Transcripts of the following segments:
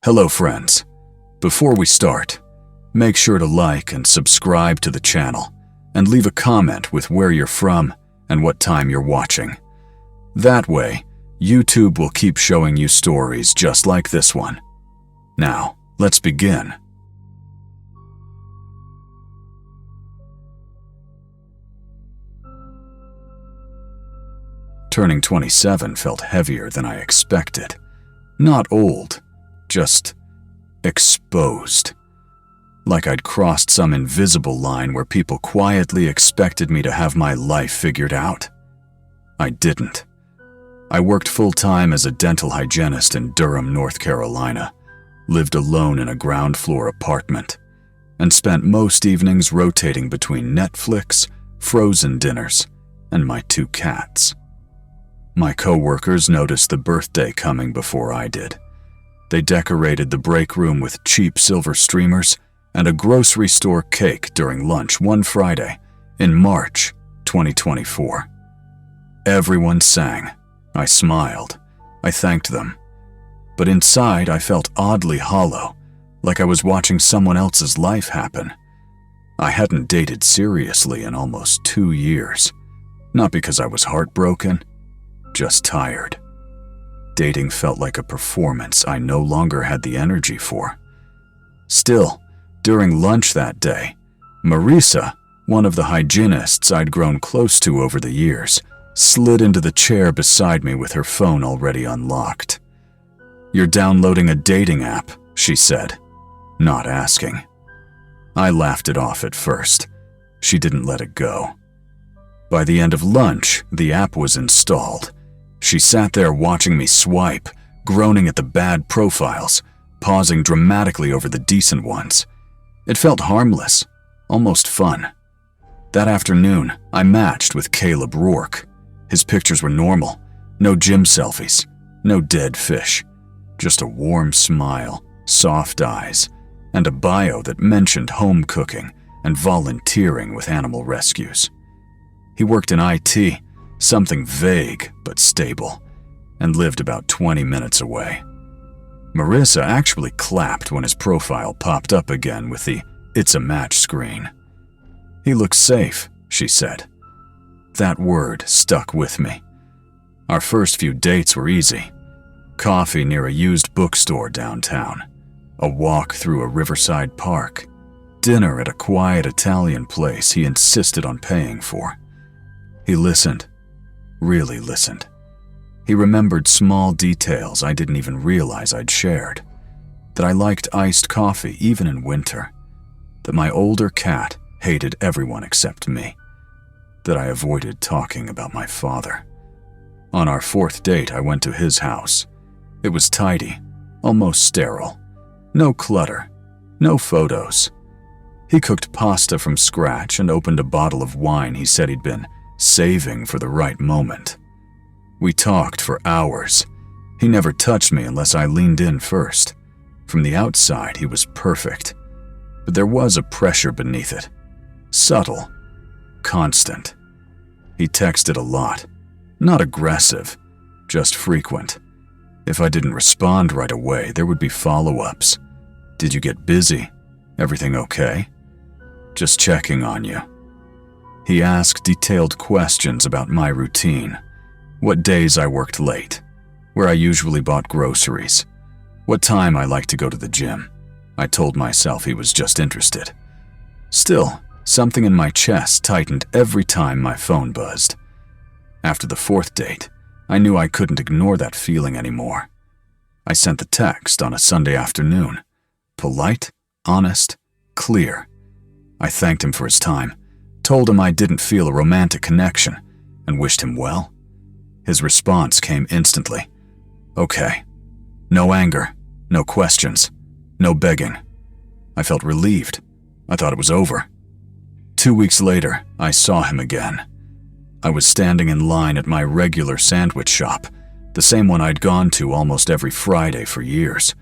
Hello friends. Before we start, make sure to like and subscribe to the channel and leave a comment with where you're from and what time you're watching. That way, YouTube will keep showing you stories just like this one. Now, let's begin. Turning 27 felt heavier than I expected. Not old, just exposed. Like I'd crossed some invisible line where people quietly expected me to have my life figured out. I didn't. I worked full-time as a dental hygienist in Durham, North Carolina, lived alone in a ground-floor apartment, and spent most evenings rotating between Netflix, frozen dinners, and my 2 cats. My co-workers noticed the birthday coming before I did. They decorated the break room with cheap silver streamers and a grocery store cake during lunch one Friday in March 2024. Everyone sang. I smiled. I thanked them. But inside, I felt oddly hollow, like I was watching someone else's life happen. I hadn't dated seriously in almost 2 years. Not because I was heartbroken, just tired. Dating felt like a performance I no longer had the energy for. Still, during lunch that day, Marisa, one of the hygienists I'd grown close to over the years, slid into the chair beside me with her phone already unlocked. "You're downloading a dating app," she said, not asking. I laughed it off at first. She didn't let it go. By the end of lunch, the app was installed. She sat there watching me swipe, groaning at the bad profiles, pausing dramatically over the decent ones. It felt harmless, almost fun. That afternoon, I matched with Caleb Rourke. His pictures were normal, no gym selfies, no dead fish, just a warm smile, soft eyes, and a bio that mentioned home cooking and volunteering with animal rescues. He worked in IT, something vague but stable, and lived about 20 minutes away. Marisa actually clapped when his profile popped up again with the "It's a match" screen. "He looks safe," she said. That word stuck with me. Our first few dates were easy. Coffee near a used bookstore downtown, a walk through a riverside park, dinner at a quiet Italian place he insisted on paying for. He listened. Really listened. He remembered small details I didn't even realize I'd shared. That I liked iced coffee even in winter. That my older cat hated everyone except me. That I avoided talking about my father. On our 4th date, I went to his house. It was tidy, almost sterile. No clutter, no photos. He cooked pasta from scratch and opened a bottle of wine he said he'd been saving for the right moment. We talked for hours. He never touched me unless I leaned in first. From the outside, he was perfect. But there was a pressure beneath it. Subtle. Constant. He texted a lot. Not aggressive, just frequent. If I didn't respond right away, there would be follow-ups. "Did you get busy? Everything okay? Just checking on you." He asked detailed questions about my routine. What days I worked late, where I usually bought groceries, what time I like to go to the gym. I told myself he was just interested. Still, something in my chest tightened every time my phone buzzed. After the 4th date, I knew I couldn't ignore that feeling anymore. I sent the text on a Sunday afternoon. Polite, honest, clear. I thanked him for his time, told him I didn't feel a romantic connection, and wished him well. His response came instantly. "Okay." No anger, no questions, no begging. I felt relieved. I thought it was over. 2 weeks later, I saw him again. I was standing in line at my regular sandwich shop, the same one I'd gone to almost every Friday for years,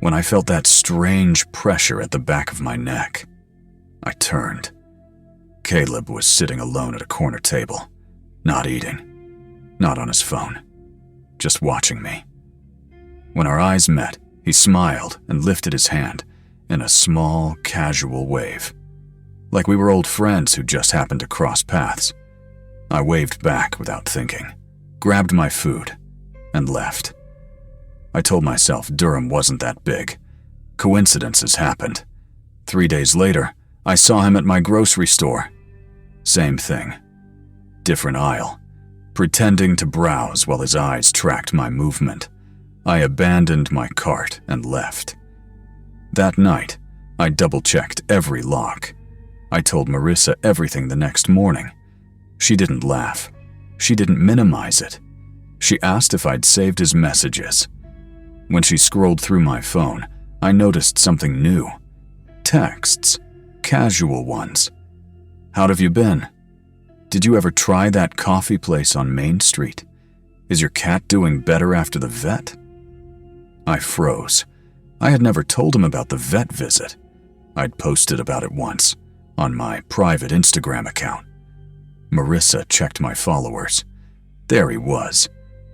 when I felt that strange pressure at the back of my neck. I turned. Caleb was sitting alone at a corner table, not eating, not on his phone, just watching me. When our eyes met, He smiled and lifted his hand in a small, casual wave, like we were old friends who just happened to cross paths. I waved back without thinking, grabbed my food, and left. I told myself Durham wasn't that big. Coincidences happened. 3 days later, I saw him at my grocery store. Same thing. Different aisle. Pretending to browse while his eyes tracked my movement, I abandoned my cart and left. That night, I double-checked every lock. I told Marissa everything the next morning. She didn't laugh. She didn't minimize it. She asked if I'd saved his messages. When she scrolled through my phone, I noticed something new. Texts. Casual ones. "How have you been? Did you ever try that coffee place on Main Street? Is your cat doing better after the vet?" I froze. I had never told him about the vet visit. I'd posted about it once, on my private Instagram account. Marissa checked my followers. There he was.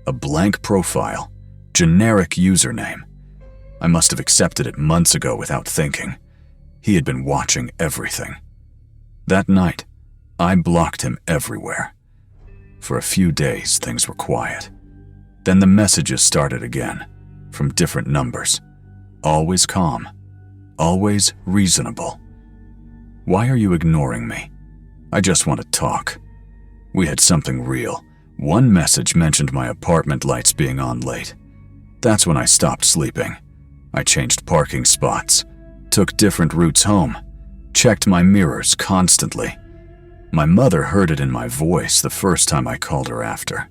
A blank profile. Generic username. I must have accepted it months ago without thinking. He had been watching everything. That night, I blocked him everywhere. For a few days, things were quiet. Then the messages started again, from different numbers. Always calm. Always reasonable. "Why are you ignoring me? I just want to talk." We had something real. One message mentioned my apartment lights being on late. That's when I stopped sleeping. I changed parking spots, took different routes home, checked my mirrors constantly. My mother heard it in my voice the first time I called her after.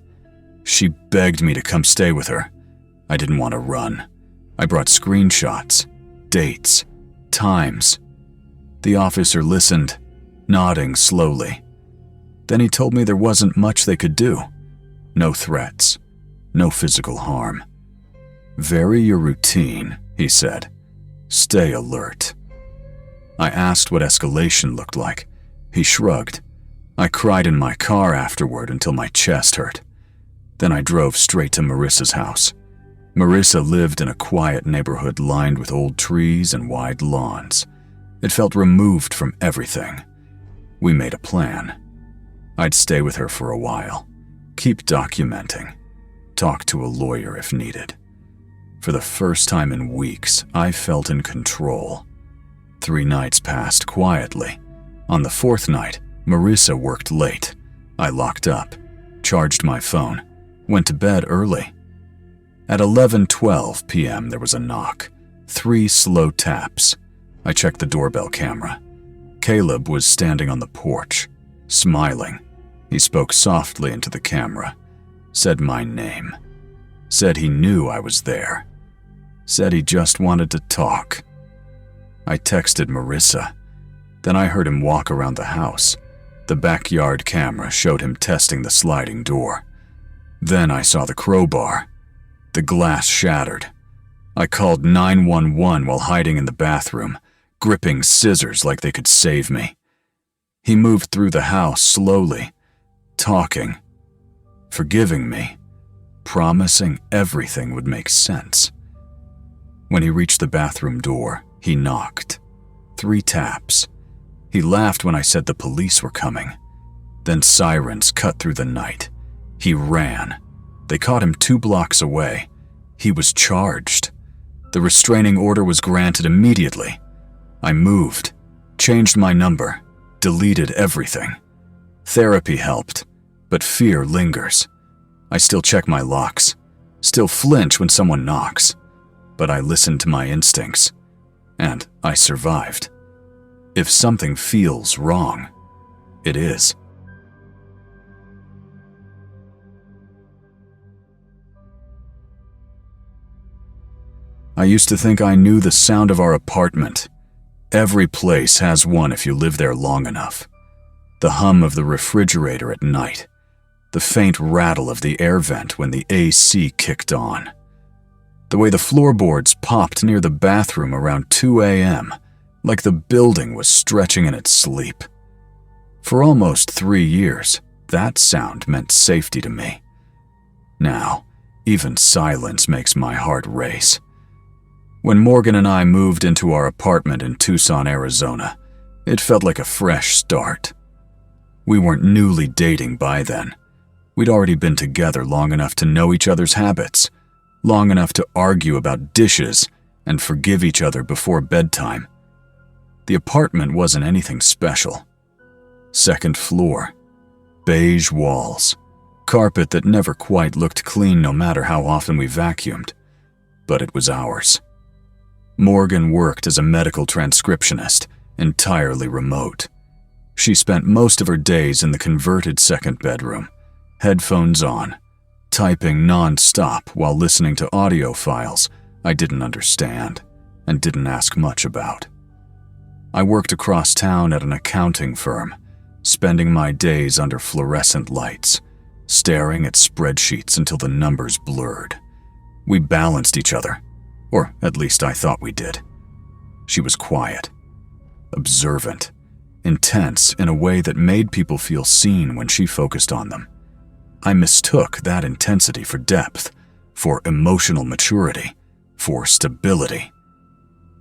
She begged me to come stay with her. I didn't want to run. I brought screenshots, dates, times. The officer listened, nodding slowly. Then he told me there wasn't much they could do. No threats, no physical harm. "Vary your routine," he said. "Stay alert." I asked what escalation looked like. He shrugged. I cried in my car afterward until my chest hurt. Then I drove straight to Marissa's house. Marissa lived in a quiet neighborhood lined with old trees and wide lawns. It felt removed from everything. We made a plan. I'd stay with her for a while, keep documenting, talk to a lawyer if needed. For the first time in weeks, I felt in control. 3 nights passed quietly. On the 4th night, Marissa worked late. I locked up, charged my phone, went to bed early. At 11:12 p.m. there was a knock. 3 slow taps. I checked the doorbell camera. Caleb was standing on the porch, smiling. He spoke softly into the camera, said my name, said he knew I was there, said he just wanted to talk. I texted Marissa. Then I heard him walk around the house. The backyard camera showed him testing the sliding door. Then I saw the crowbar. The glass shattered. I called 911 while hiding in the bathroom, gripping scissors like they could save me. He moved through the house slowly, talking, forgiving me, promising everything would make sense. When he reached the bathroom door, he knocked. 3 taps. He laughed when I said the police were coming. Then sirens cut through the night. He ran. They caught him 2 blocks away. He was charged. The restraining order was granted immediately. I moved, changed my number, deleted everything. Therapy helped, but fear lingers. I still check my locks, still flinch when someone knocks, but I listened to my instincts, and I survived. If something feels wrong, it is. I used to think I knew the sound of our apartment. Every place has one if you live there long enough. The hum of the refrigerator at night. The faint rattle of the air vent when the AC kicked on. The way the floorboards popped near the bathroom around 2 a.m., like the building was stretching in its sleep. For almost 3 years, that sound meant safety to me. Now, even silence makes my heart race. When Morgan and I moved into our apartment in Tucson, Arizona, it felt like a fresh start. We weren't newly dating by then. We'd already been together long enough to know each other's habits, long enough to argue about dishes and forgive each other before bedtime. The apartment wasn't anything special. Second floor, beige walls, carpet that never quite looked clean no matter how often we vacuumed, but it was ours. Morgan worked as a medical transcriptionist, entirely remote. She spent most of her days in the converted second bedroom, headphones on, typing non-stop while listening to audio files I didn't understand and didn't ask much about. I worked across town at an accounting firm, spending my days under fluorescent lights, staring at spreadsheets until the numbers blurred. We balanced each other, or at least I thought we did. She was quiet, observant, intense in a way that made people feel seen when she focused on them. I mistook that intensity for depth, for emotional maturity, for stability.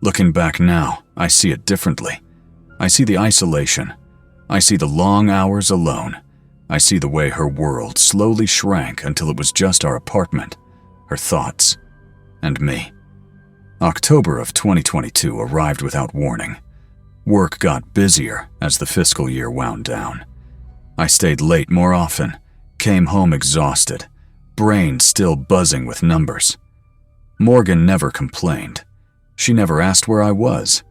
Looking back now, I see it differently. I see the isolation. I see the long hours alone. I see the way her world slowly shrank until it was just our apartment, her thoughts, and me. October of 2022 arrived without warning. Work got busier as the fiscal year wound down. I stayed late more often, came home exhausted, brain still buzzing with numbers. Morgan never complained. She never asked where I was,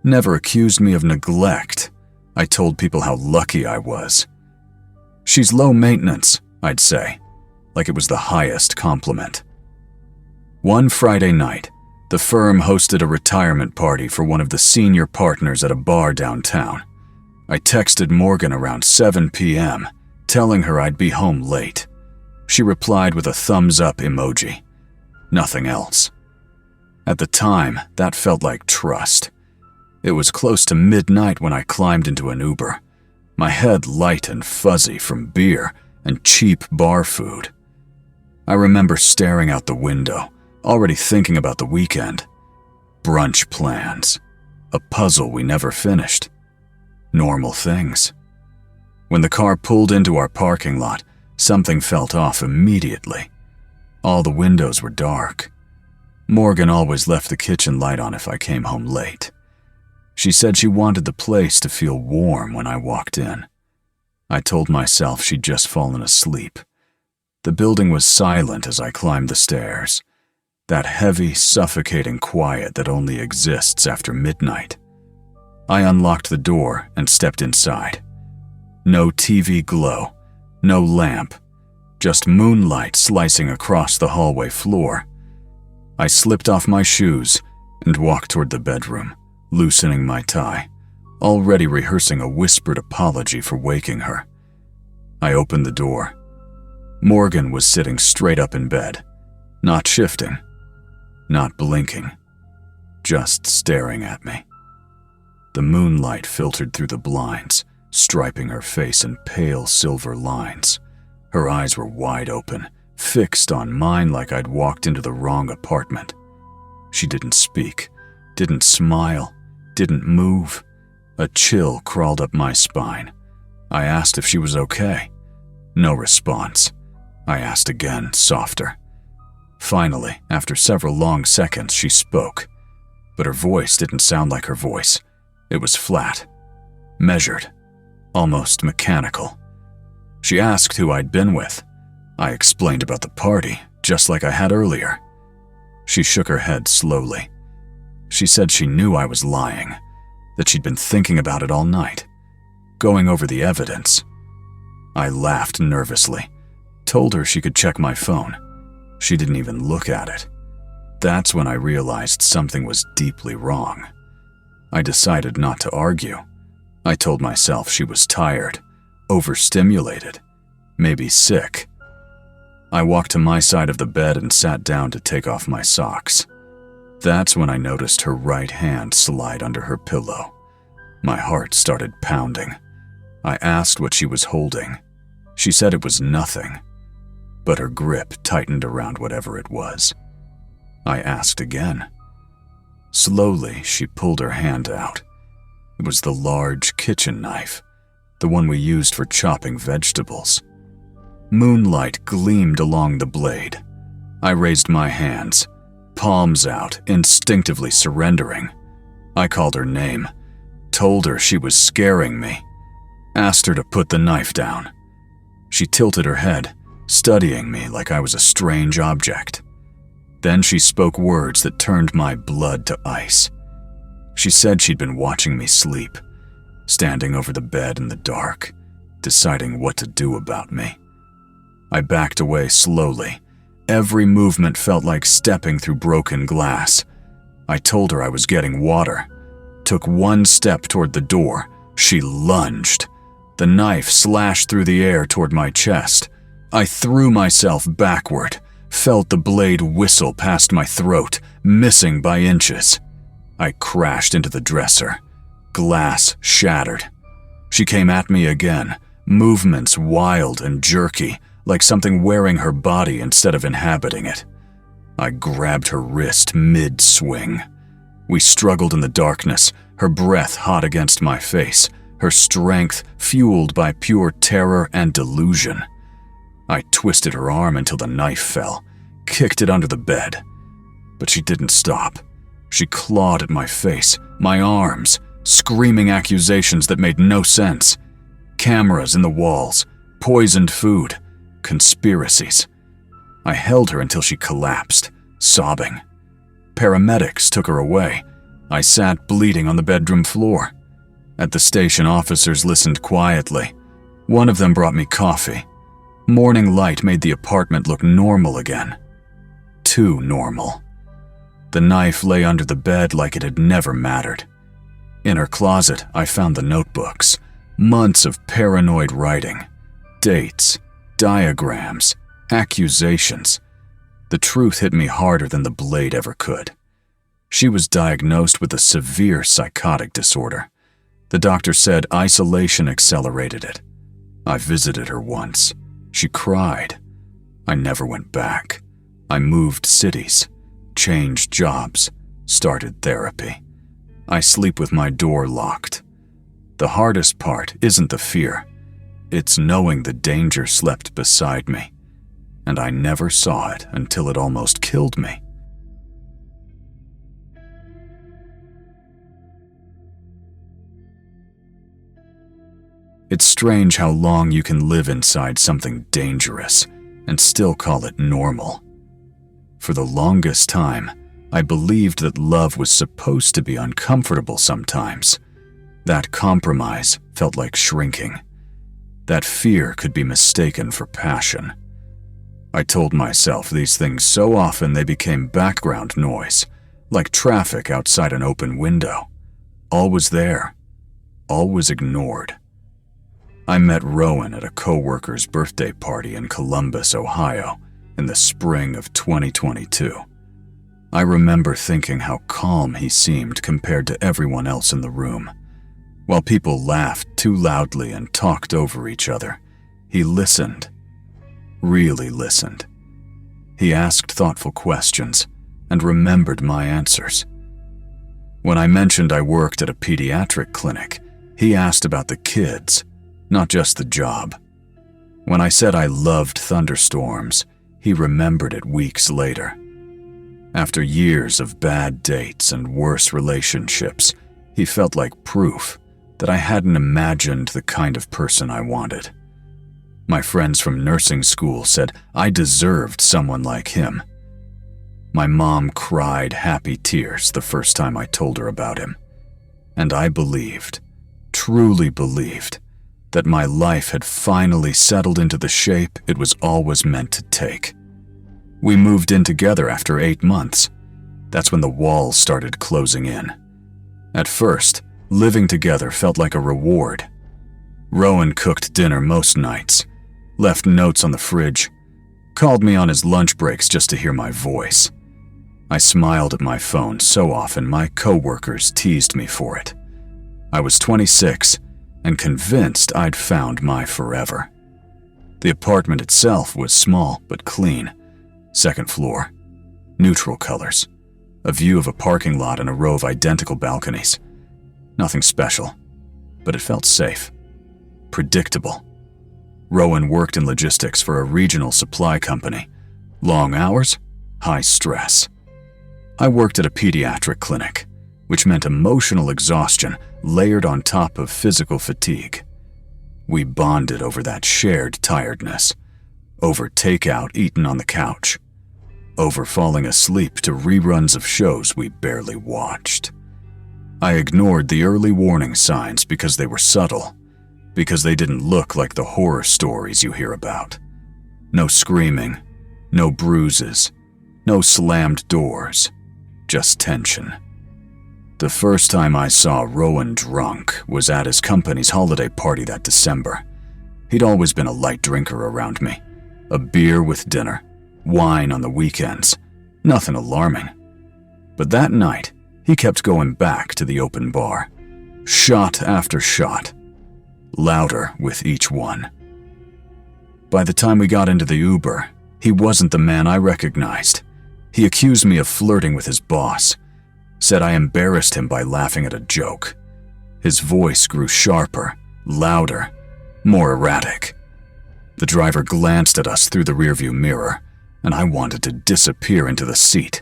never accused me of neglect. I told people how lucky I was. She's low maintenance, I'd say, like it was the highest compliment. One Friday night, the firm hosted a retirement party for one of the senior partners at a bar downtown. I texted Morgan around 7 p.m., telling her I'd be home late. She replied with a thumbs-up emoji. Nothing else. At the time, that felt like trust. It was close to midnight when I climbed into an Uber, my head light and fuzzy from beer and cheap bar food. I remember staring out the window, already thinking about the weekend. Brunch plans. A puzzle we never finished. Normal things. When the car pulled into our parking lot, something felt off immediately. All the windows were dark. Morgan always left the kitchen light on if I came home late. She said she wanted the place to feel warm when I walked in. I told myself she'd just fallen asleep. The building was silent as I climbed the stairs. That heavy, suffocating quiet that only exists after midnight. I unlocked the door and stepped inside. No TV glow, no lamp, just moonlight slicing across the hallway floor. I slipped off my shoes and walked toward the bedroom, loosening my tie, already rehearsing a whispered apology for waking her. I opened the door. Morgan was sitting straight up in bed, not shifting, not blinking, just staring at me. The moonlight filtered through the blinds, striping her face in pale silver lines. Her eyes were wide open, fixed on mine like I'd walked into the wrong apartment. She didn't speak, didn't smile, didn't move. A chill crawled up my spine. I asked if she was okay. No response. I asked again, softer. Finally, after several long seconds, she spoke. But her voice didn't sound like her voice. It was flat, measured, almost mechanical. She asked who I'd been with. I explained about the party, just like I had earlier. She shook her head slowly. She said she knew I was lying, that she'd been thinking about it all night, going over the evidence. I laughed nervously, told her she could check my phone. She didn't even look at it. That's when I realized something was deeply wrong. I decided not to argue. I told myself she was tired, overstimulated, maybe sick. I walked to my side of the bed and sat down to take off my socks. That's when I noticed her right hand slide under her pillow. My heart started pounding. I asked what she was holding. She said it was nothing, but her grip tightened around whatever it was. I asked again. Slowly, she pulled her hand out. It was the large kitchen knife, the one we used for chopping vegetables. Moonlight gleamed along the blade. I raised my hands, palms out, instinctively surrendering. I called her name, told her she was scaring me, asked her to put the knife down. She tilted her head, studying me like I was a strange object. Then she spoke words that turned my blood to ice. She said she'd been watching me sleep, standing over the bed in the dark, deciding what to do about me. I backed away slowly. Every movement felt like stepping through broken glass. I told her I was getting water. Took one step toward the door. She lunged. The knife slashed through the air toward my chest. I threw myself backward, felt the blade whistle past my throat, missing by inches. I crashed into the dresser. Glass shattered. She came at me again, movements wild and jerky, like something wearing her body instead of inhabiting it. I grabbed her wrist mid-swing. We struggled in the darkness, her breath hot against my face, her strength fueled by pure terror and delusion. I twisted her arm until the knife fell, kicked it under the bed. But she didn't stop. She clawed at my face, my arms, screaming accusations that made no sense. Cameras in the walls, poisoned food, conspiracies. I held her until she collapsed, sobbing. Paramedics took her away. I sat bleeding on the bedroom floor. At the station, officers listened quietly. One of them brought me coffee. Morning light made the apartment look normal again. Too normal. The knife lay under the bed like it had never mattered. In her closet, I found the notebooks. Months of paranoid writing. Dates, diagrams, accusations. The truth hit me harder than the blade ever could. She was diagnosed with a severe psychotic disorder. The doctor said isolation accelerated it. I visited her once. She cried. I never went back. I moved cities, changed jobs, started therapy. I sleep with my door locked. The hardest part isn't the fear. It's knowing the danger slept beside me, and I never saw it until it almost killed me. It's strange how long you can live inside something dangerous and still call it normal. For the longest time, I believed that love was supposed to be uncomfortable sometimes. That compromise felt like shrinking. That fear could be mistaken for passion. I told myself these things so often they became background noise, like traffic outside an open window. Always there, always ignored. I met Rowan at a coworker's birthday party in Columbus, Ohio, in the spring of 2022. I remember thinking how calm he seemed compared to everyone else in the room. While people laughed too loudly and talked over each other, he listened. Really listened. He asked thoughtful questions and remembered my answers. When I mentioned I worked at a pediatric clinic, he asked about the kids, not just the job. When I said I loved thunderstorms, he remembered it weeks later. After years of bad dates and worse relationships, he felt like proof that I hadn't imagined the kind of person I wanted. My friends from nursing school said I deserved someone like him. My mom cried happy tears the first time I told her about him. And I believed, truly believed, that my life had finally settled into the shape it was always meant to take. We moved in together after 8 months. That's when the walls started closing in. At first, living together felt like a reward. Rowan cooked dinner most nights, left notes on the fridge, called me on his lunch breaks just to hear my voice. I smiled at my phone so often my coworkers teased me for it. I was 26 and convinced I'd found my forever. The apartment itself was small but clean. Second floor, neutral colors, a view of a parking lot and a row of identical balconies. Nothing special, but it felt safe, predictable. Rowan worked in logistics for a regional supply company. Long hours, high stress. I worked at a pediatric clinic, which meant emotional exhaustion layered on top of physical fatigue. We bonded over that shared tiredness, over takeout eaten on the couch, over falling asleep to reruns of shows we barely watched. I ignored the early warning signs because they were subtle, because they didn't look like the horror stories you hear about. No screaming, no bruises, no slammed doors, just tension. The first time I saw Rowan drunk was at his company's holiday party that December. He'd always been a light drinker around me. A beer with dinner, wine on the weekends, nothing alarming. But that night, he kept going back to the open bar, shot after shot, louder with each one. By the time we got into the Uber, he wasn't the man I recognized. He accused me of flirting with his boss, said I embarrassed him by laughing at a joke. His voice grew sharper, louder, more erratic. The driver glanced at us through the rearview mirror, and I wanted to disappear into the seat.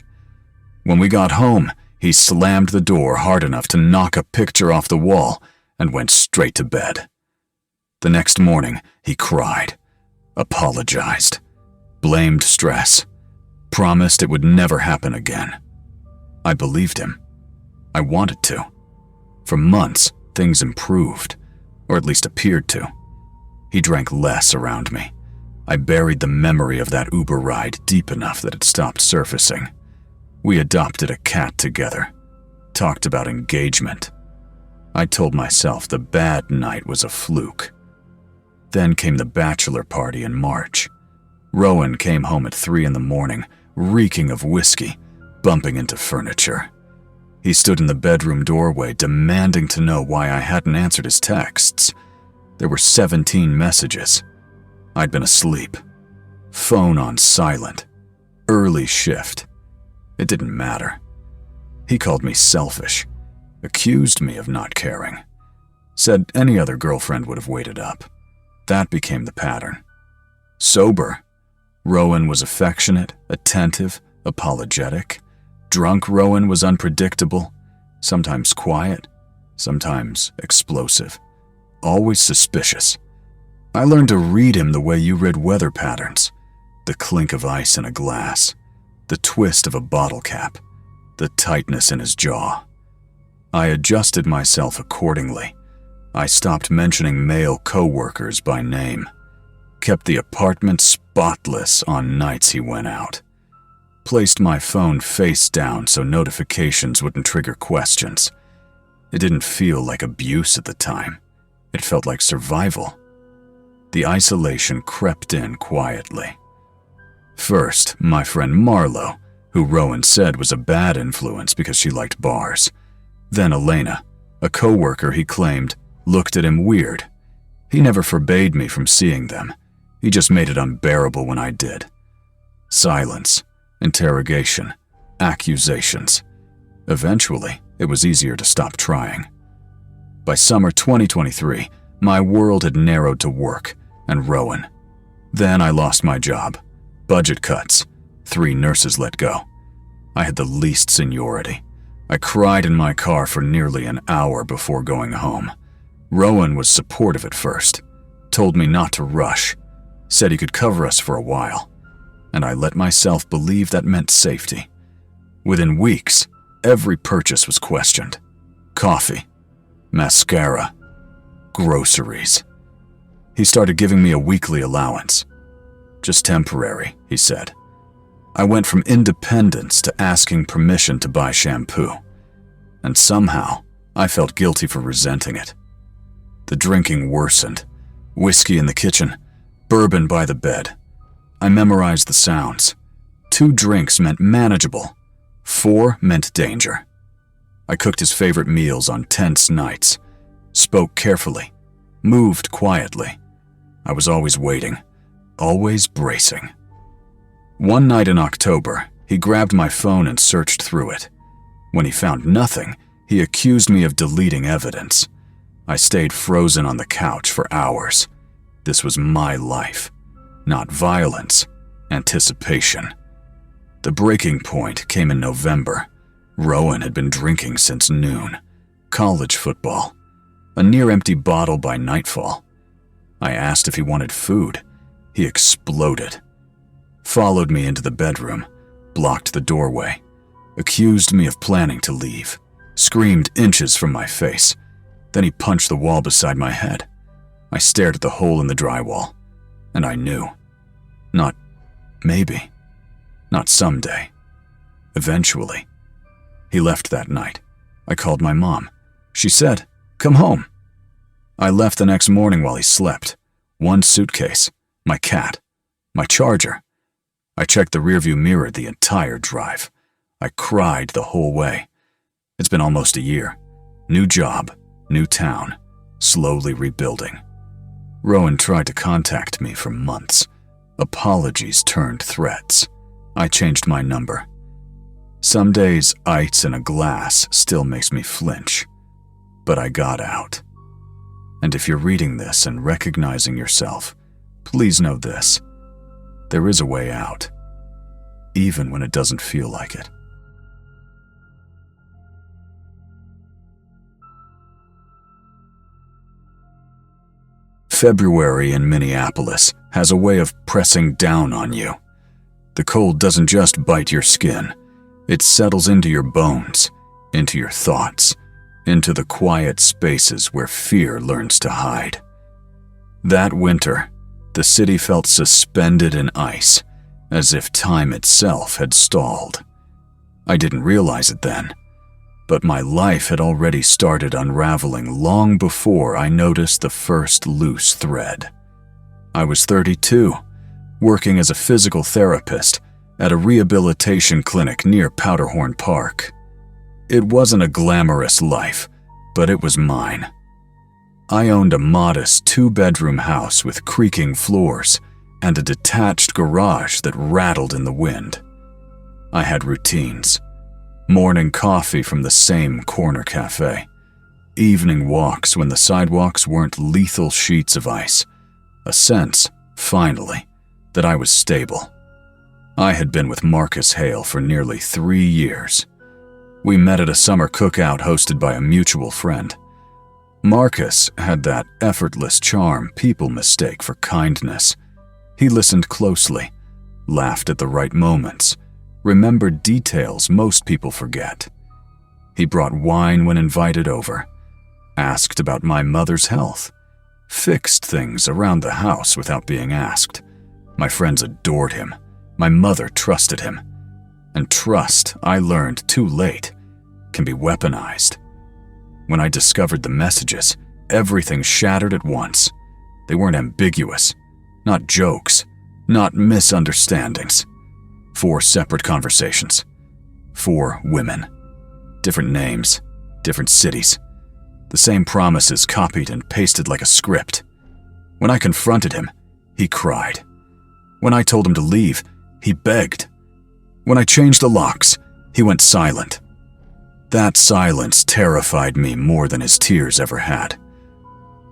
When we got home, he slammed the door hard enough to knock a picture off the wall and went straight to bed. The next morning, he cried, apologized, blamed stress, promised it would never happen again. I believed him. I wanted to. For months, things improved, or at least appeared to. He drank less around me. I buried the memory of that Uber ride deep enough that it stopped surfacing. We adopted a cat together, talked about engagement. I told myself the bad night was a fluke. Then came the bachelor party in March. Rowan came home at 3 a.m, reeking of whiskey, bumping into furniture. He stood in the bedroom doorway, demanding to know why I hadn't answered his texts. There were 17 messages. I'd been asleep. Phone on silent. Early shift. It didn't matter. He called me selfish, accused me of not caring, said any other girlfriend would have waited up. That became the pattern. Sober, Rowan was affectionate, attentive, apologetic. Drunk Rowan was unpredictable, sometimes quiet, sometimes explosive, always suspicious. I learned to read him the way you read weather patterns, the clink of ice in a glass, the twist of a bottle cap, the tightness in his jaw. I adjusted myself accordingly. I stopped mentioning male co-workers by name, kept the apartment spotless on nights he went out, placed my phone face down so notifications wouldn't trigger questions. It didn't feel like abuse at the time. It felt like survival. The isolation crept in quietly. First, my friend Marlo, who Rowan said was a bad influence because she liked bars. Then Elena, a co-worker he claimed looked at him weird. He never forbade me from seeing them. He just made it unbearable when I did. Silence, interrogation, accusations. Eventually, it was easier to stop trying. By summer 2023, my world had narrowed to work and Rowan. Then I lost my job. Budget cuts. 3 nurses let go. I had the least seniority. I cried in my car for nearly an hour before going home. Rowan was supportive at first, told me not to rush, said he could cover us for a while, and I let myself believe that meant safety. Within weeks, every purchase was questioned. Coffee, mascara, groceries. He started giving me a weekly allowance. Just temporary, he said. I went from independence to asking permission to buy shampoo, and somehow I felt guilty for resenting it. The drinking worsened. Whiskey in the kitchen, bourbon by the bed. I memorized the sounds. 2 drinks meant manageable. 4 meant danger. I cooked his favorite meals on tense nights, spoke carefully, moved quietly. I was always waiting, always bracing. One night in October, He grabbed my phone and searched through it. When he found nothing, he accused me of deleting evidence. I stayed frozen on the couch for hours. This was my life, not violence, anticipation. The breaking point came in November. Rowan had been drinking since noon. College football. A near-empty bottle by nightfall. I asked if he wanted food. He exploded. Followed me into the bedroom, blocked the doorway, accused me of planning to leave, screamed inches from my face. Then he punched the wall beside my head. I stared at the hole in the drywall, and I knew. Not maybe. Not someday. Eventually. He left that night. I called my mom. She said, "Come home." I left the next morning while he slept. One suitcase, my cat, my charger. I checked the rearview mirror the entire drive. I cried the whole way. It's been almost a year. New job, new town, slowly rebuilding. Rowan tried to contact me for months. Apologies turned threats. I changed my number. Some days, ice in a glass still makes me flinch. But I got out. And if you're reading this and recognizing yourself, please know this. There is a way out, even when it doesn't feel like it. February in Minneapolis has a way of pressing down on you. The cold doesn't just bite your skin. It settles into your bones, into your thoughts, into the quiet spaces where fear learns to hide. That winter, the city felt suspended in ice, as if time itself had stalled. I didn't realize it then, but my life had already started unraveling long before I noticed the first loose thread. I was 32, working as a physical therapist at a rehabilitation clinic near Powderhorn Park. It wasn't a glamorous life, but it was mine. I owned a modest 2-bedroom house with creaking floors and a detached garage that rattled in the wind. I had routines. Morning coffee from the same corner cafe. Evening walks when the sidewalks weren't lethal sheets of ice. A sense, finally, that I was stable. I had been with Marcus Hale for nearly 3 years. We met at a summer cookout hosted by a mutual friend. Marcus had that effortless charm people mistake for kindness. He listened closely, laughed at the right moments, remembered details most people forget. He brought wine when invited over, asked about my mother's health, fixed things around the house without being asked. My friends adored him. My mother trusted him. And trust, I learned too late, can be weaponized. When I discovered the messages, everything shattered at once. They weren't ambiguous, not jokes, not misunderstandings. 4 separate conversations. 4 women. Different names, different cities. The same promises copied and pasted like a script. When I confronted him, he cried. When I told him to leave, he begged. When I changed the locks, he went silent. That silence terrified me more than his tears ever had.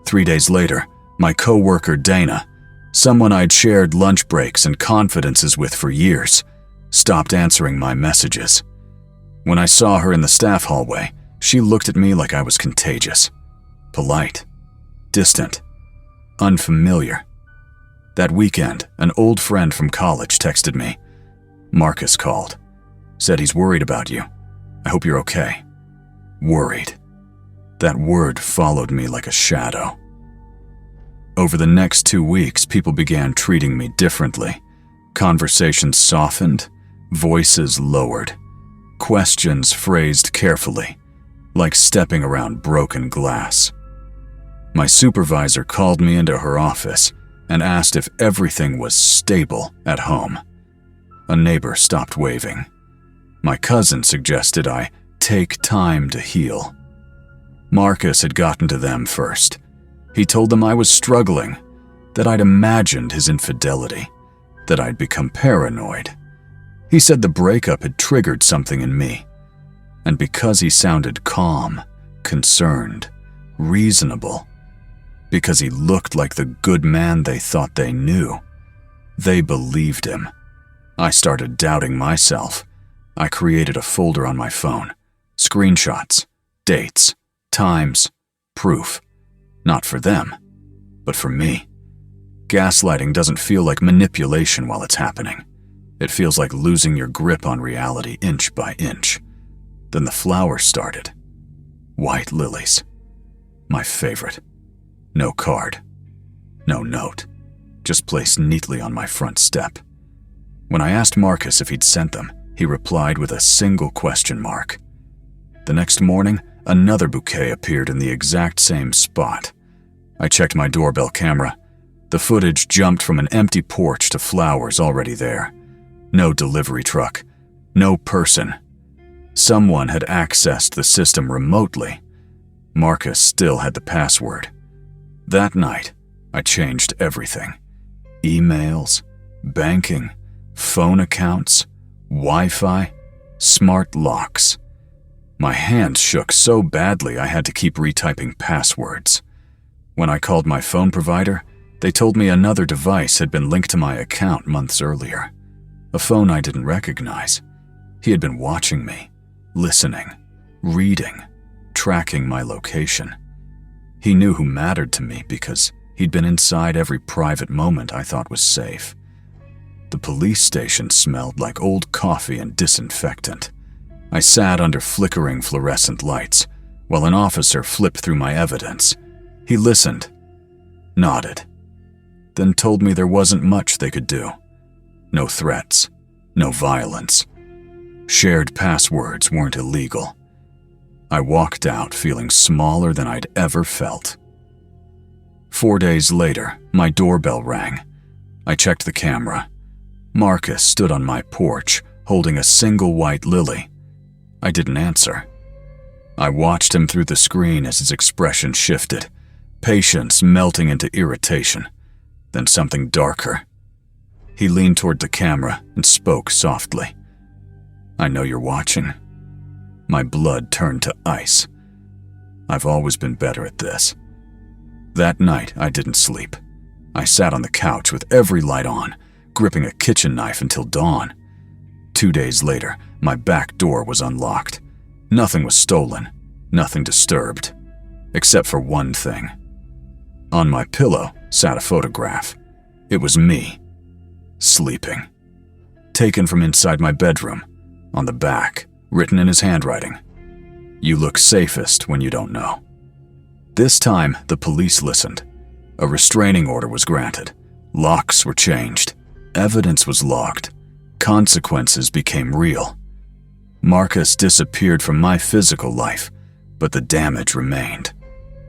3 days later, my co-worker Dana, someone I'd shared lunch breaks and confidences with for years, stopped answering my messages. When I saw her in the staff hallway, she looked at me like I was contagious. Polite, distant, unfamiliar. That weekend, an old friend from college texted me. Marcus called. Said he's worried about you. I hope you're okay. Worried. That word followed me like a shadow. Over the next 2 weeks, people began treating me differently. Conversations softened, voices lowered, questions phrased carefully, like stepping around broken glass. My supervisor called me into her office and asked if everything was stable at home. A neighbor stopped waving. My cousin suggested I take time to heal. Marcus had gotten to them first. He told them I was struggling, that I'd imagined his infidelity, that I'd become paranoid. He said the breakup had triggered something in me. And because he sounded calm, concerned, reasonable, because he looked like the good man they thought they knew, they believed him. I started doubting myself. I created a folder on my phone. Screenshots, dates, times, proof. Not for them, but for me. Gaslighting doesn't feel like manipulation while it's happening. It feels like losing your grip on reality inch by inch. Then the flowers started. White lilies. My favorite. No card. No note. Just placed neatly on my front step. When I asked Marcus if he'd sent them, he replied with a single question mark. The next morning, another bouquet appeared in the exact same spot. I checked my doorbell camera. The footage jumped from an empty porch to flowers already there. No delivery truck. No person. Someone had accessed the system remotely. Marcus still had the password. That night, I changed everything. Emails, banking, phone accounts, Wi-Fi, smart locks. My hands shook so badly I had to keep retyping passwords. When I called my phone provider, they told me another device had been linked to my account months earlier. A phone I didn't recognize. He had been watching me, listening, reading, tracking my location. He knew who mattered to me because he'd been inside every private moment I thought was safe. The police station smelled like old coffee and disinfectant. I sat under flickering fluorescent lights while an officer flipped through my evidence. He listened, nodded, then told me there wasn't much they could do. No threats, no violence. Shared passwords weren't illegal. I walked out feeling smaller than I'd ever felt. 4 days later, my doorbell rang. I checked the camera. Marcus stood on my porch, holding a single white lily. I didn't answer. I watched him through the screen as his expression shifted, patience melting into irritation, then something darker. He leaned toward the camera and spoke softly. "I know you're watching." My blood turned to ice. I've always been better at this. That night, I didn't sleep. I sat on the couch with every light on, gripping a kitchen knife until dawn. 2 days later, my back door was unlocked. Nothing was stolen, nothing disturbed, except for one thing. On my pillow sat a photograph. It was me, sleeping. Taken from inside my bedroom. On the back, written in his handwriting, "You look safest when you don't know." This time, the police listened. A restraining order was granted. Locks were changed. Evidence was logged. Consequences became real. Marcus disappeared from my physical life, but the damage remained.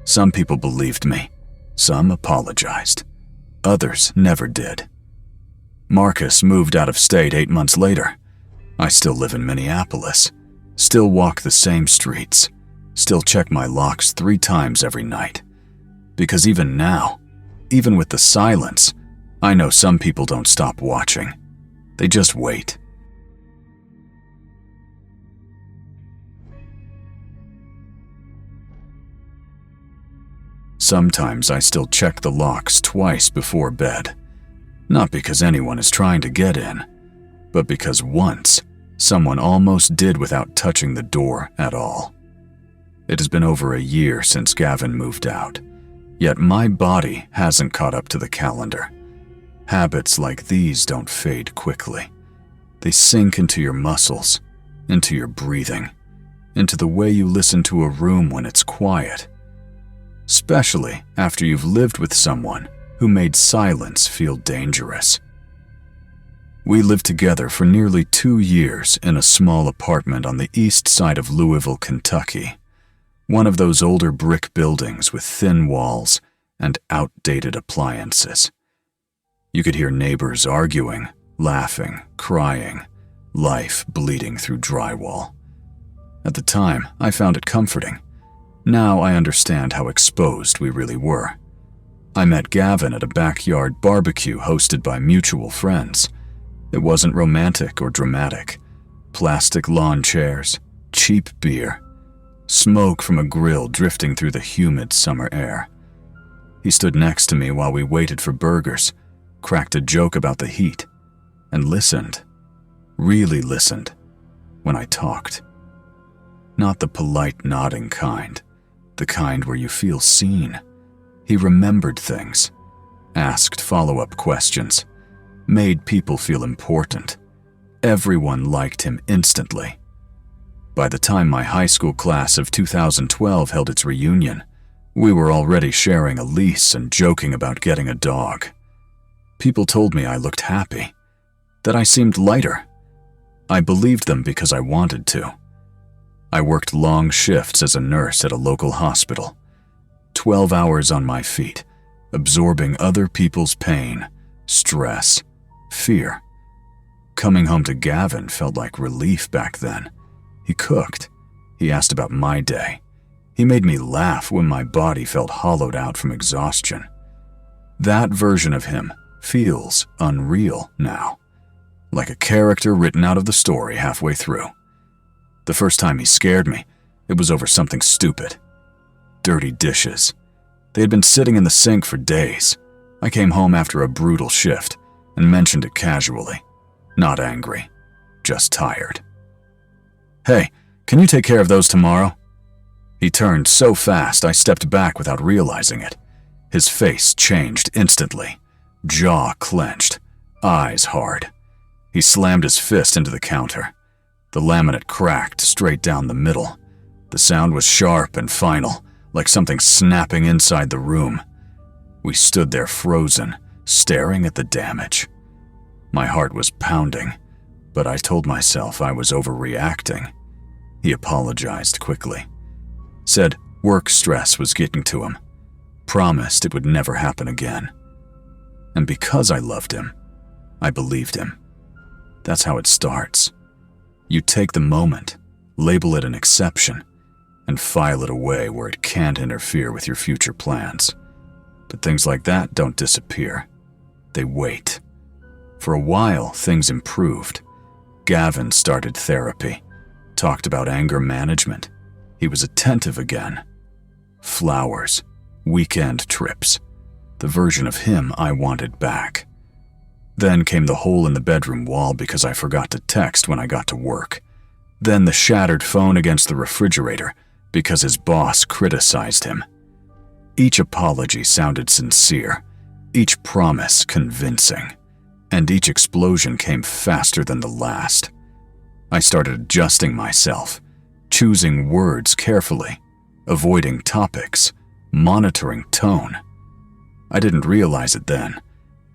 Some people believed me. Some apologized. Others never did. Marcus moved out of state 8 months later. I still live in Minneapolis. Still walk the same streets. Still check my locks 3 times every night. Because even now, even with the silence, I know some people don't stop watching. They just wait. Sometimes I still check the locks twice before bed. Not because anyone is trying to get in, but because once, someone almost did without touching the door at all. It has been over a year since Gavin moved out, yet my body hasn't caught up to the calendar. Habits like these don't fade quickly. They sink into your muscles, into your breathing, into the way you listen to a room when it's quiet. Especially after you've lived with someone who made silence feel dangerous. We lived together for nearly 2 years in a small apartment on the east side of Louisville, Kentucky. One of those older brick buildings with thin walls and outdated appliances. You could hear neighbors arguing, laughing, crying, life bleeding through drywall. At the time, I found it comforting. Now I understand how exposed we really were. I met Gavin at a backyard barbecue hosted by mutual friends. It wasn't romantic or dramatic. Plastic lawn chairs, cheap beer, smoke from a grill drifting through the humid summer air. He stood next to me while we waited for burgers, cracked a joke about the heat, and listened, really listened, when I talked. Not the polite nodding kind, the kind where you feel seen. He remembered things, asked follow-up questions, made people feel important. Everyone liked him instantly. By the time my high school class of 2012 held its reunion, we were already sharing a lease and joking about getting a dog. People told me I looked happy, that I seemed lighter. I believed them because I wanted to. I worked long shifts as a nurse at a local hospital, 12 hours on my feet, absorbing other people's pain, stress, fear. Coming home to Gavin felt like relief back then. He cooked. He asked about my day. He made me laugh when my body felt hollowed out from exhaustion. That version of him feels unreal now, like a character written out of the story halfway through. The first time he scared me, it was over something stupid. Dirty dishes. They had been sitting in the sink for days. I came home after a brutal shift and mentioned it casually. Not angry, just tired. "Hey, can you take care of those tomorrow?" He turned so fast I stepped back without realizing it. His face changed instantly, jaw clenched, eyes hard. He slammed his fist into the counter. The laminate cracked straight down the middle. The sound was sharp and final, like something snapping inside the room. We stood there frozen, staring at the damage. My heart was pounding, but I told myself I was overreacting. He apologized quickly. Said work stress was getting to him. Promised it would never happen again. And because I loved him, I believed him. That's how it starts. You take the moment, label it an exception, and file it away where it can't interfere with your future plans. But things like that don't disappear. They wait. For a while, things improved. Gavin started therapy, talked about anger management. He was attentive again. Flowers, weekend trips, the version of him I wanted back. Then came the hole in the bedroom wall because I forgot to text when I got to work. Then the shattered phone against the refrigerator because his boss criticized him. Each apology sounded sincere, each promise convincing, and each explosion came faster than the last. I started adjusting myself, choosing words carefully, avoiding topics, monitoring tone. I didn't realize it then,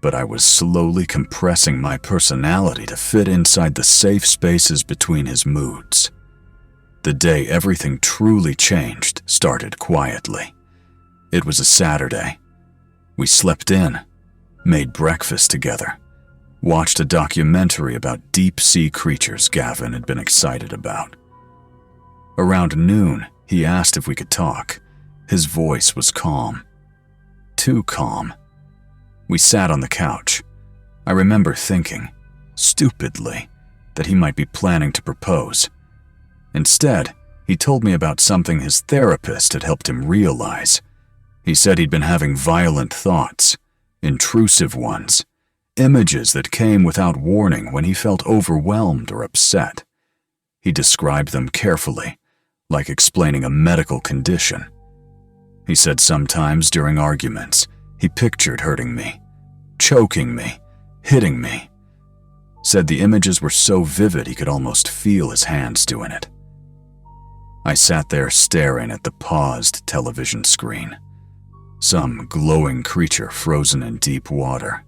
but I was slowly compressing my personality to fit inside the safe spaces between his moods. The day everything truly changed started quietly. It was a Saturday. We slept in, made breakfast together, watched a documentary about deep-sea creatures Gavin had been excited about. Around noon, he asked if we could talk. His voice was calm. Too calm. We sat on the couch. I remember thinking, stupidly, that he might be planning to propose. Instead, he told me about something his therapist had helped him realize. He said he'd been having violent thoughts, intrusive ones, images that came without warning when he felt overwhelmed or upset. He described them carefully, like explaining a medical condition. He said sometimes during arguments, he pictured hurting me, choking me, hitting me. Said the images were so vivid he could almost feel his hands doing it. I sat there staring at the paused television screen. Some glowing creature frozen in deep water.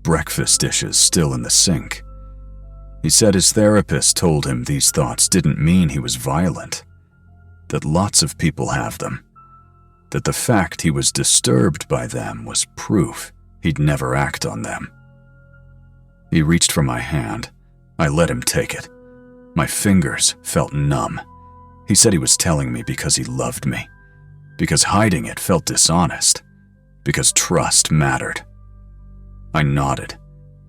Breakfast dishes still in the sink. He said his therapist told him these thoughts didn't mean he was violent, that lots of people have them, that the fact he was disturbed by them was proof he'd never act on them. He reached for my hand. I let him take it. My fingers felt numb. He said he was telling me because he loved me, because hiding it felt dishonest, because trust mattered. I nodded,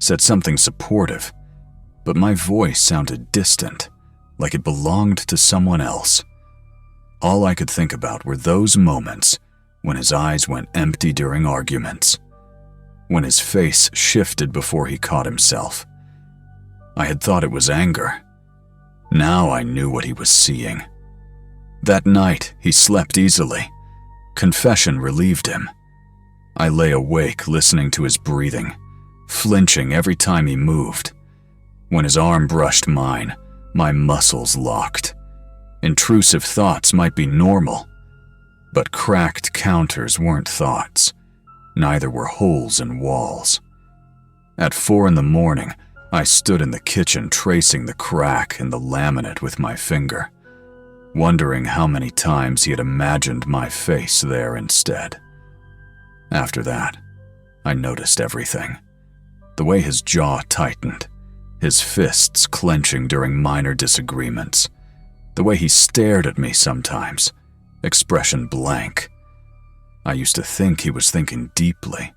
said something supportive, but my voice sounded distant, like it belonged to someone else. All I could think about were those moments when his eyes went empty during arguments, when his face shifted before he caught himself. I had thought it was anger. Now I knew what he was seeing. That night, he slept easily. Confession relieved him. I lay awake listening to his breathing, flinching every time he moved. When his arm brushed mine, my muscles locked. Intrusive thoughts might be normal, but cracked counters weren't thoughts. Neither were holes in walls. At 4 a.m, I stood in the kitchen tracing the crack in the laminate with my finger, wondering how many times he had imagined my face there instead. After that, I noticed everything. The way his jaw tightened, his fists clenching during minor disagreements, the way he stared at me sometimes, expression blank. I used to think he was thinking deeply.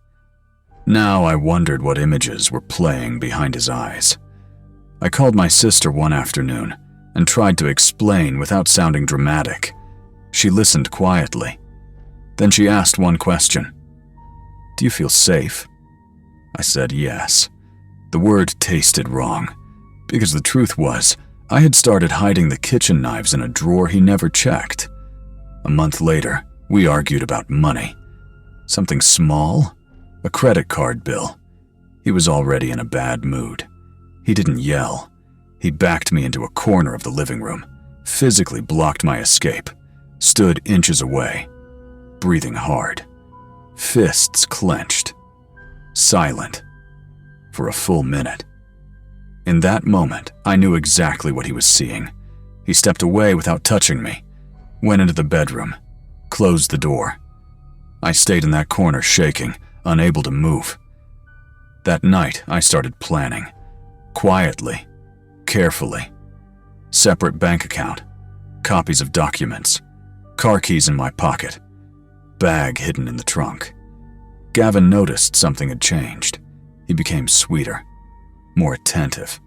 Now I wondered what images were playing behind his eyes. I called my sister one afternoon and tried to explain without sounding dramatic. She listened quietly. Then she asked one question. "Do you feel safe?" I said yes. The word tasted wrong, because the truth was, I had started hiding the kitchen knives in a drawer he never checked. A month later, we argued about money. Something small? A credit card bill. He was already in a bad mood. He didn't yell. He backed me into a corner of the living room, physically blocked my escape, stood inches away, breathing hard, fists clenched, silent, for a full minute. In that moment, I knew exactly what he was seeing. He stepped away without touching me, went into the bedroom, closed the door. I stayed in that corner shaking, unable to move. That night, I started planning. Quietly, carefully. Separate bank account, copies of documents, car keys in my pocket, bag hidden in the trunk. Gavin noticed something had changed. He became sweeter, more attentive.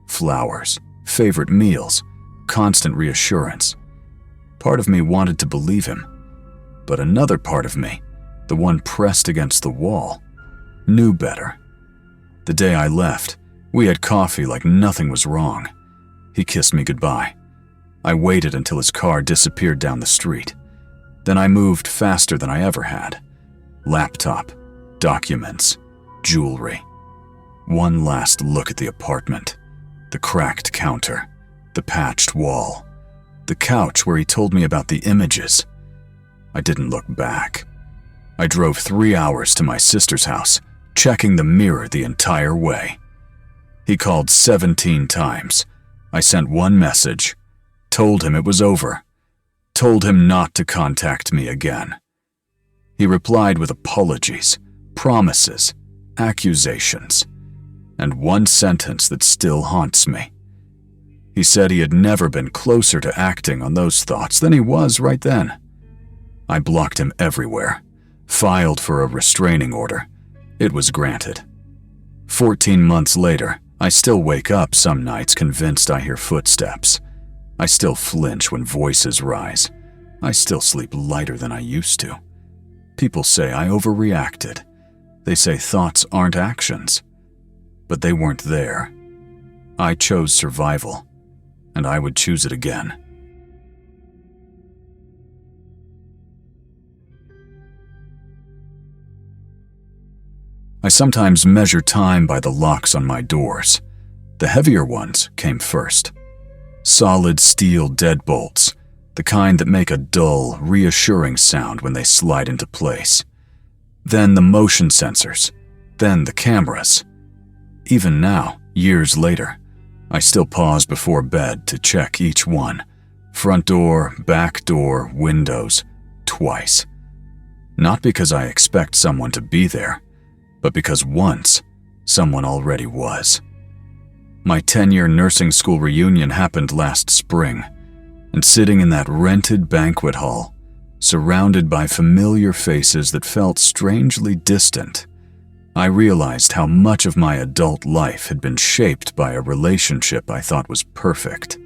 Flowers, favorite meals, constant reassurance. Part of me wanted to believe him, but another part of me, the one pressed against the wall, knew better. The day I left, we had coffee like nothing was wrong. He kissed me goodbye. I waited until his car disappeared down the street. Then I moved faster than I ever had. Laptop, documents, jewelry. One last look at the apartment, the cracked counter, the patched wall, the couch where he told me about the images. I didn't look back. I drove 3 hours to my sister's house, checking the mirror the entire way. He called 17 times. I sent one message, told him it was over, told him not to contact me again. He replied with apologies, promises, accusations, and one sentence that still haunts me. He said he had never been closer to acting on those thoughts than he was right then. I blocked him everywhere, filed for a restraining order. It was granted. 14 months later, I still wake up some nights convinced I hear footsteps. I still flinch when voices rise. I still sleep lighter than I used to. People say I overreacted. They say thoughts aren't actions. But they weren't there. I chose survival, and I would choose it again. I sometimes measure time by the locks on my doors. The heavier ones came first. Solid steel deadbolts, the kind that make a dull, reassuring sound when they slide into place. Then the motion sensors, then the cameras. Even now, years later, I still pause before bed to check each one. Front door, back door, windows, twice. Not because I expect someone to be there, but because once, someone already was. My 10-year nursing school reunion happened last spring, and sitting in that rented banquet hall, surrounded by familiar faces that felt strangely distant, I realized how much of my adult life had been shaped by a relationship I thought was perfect.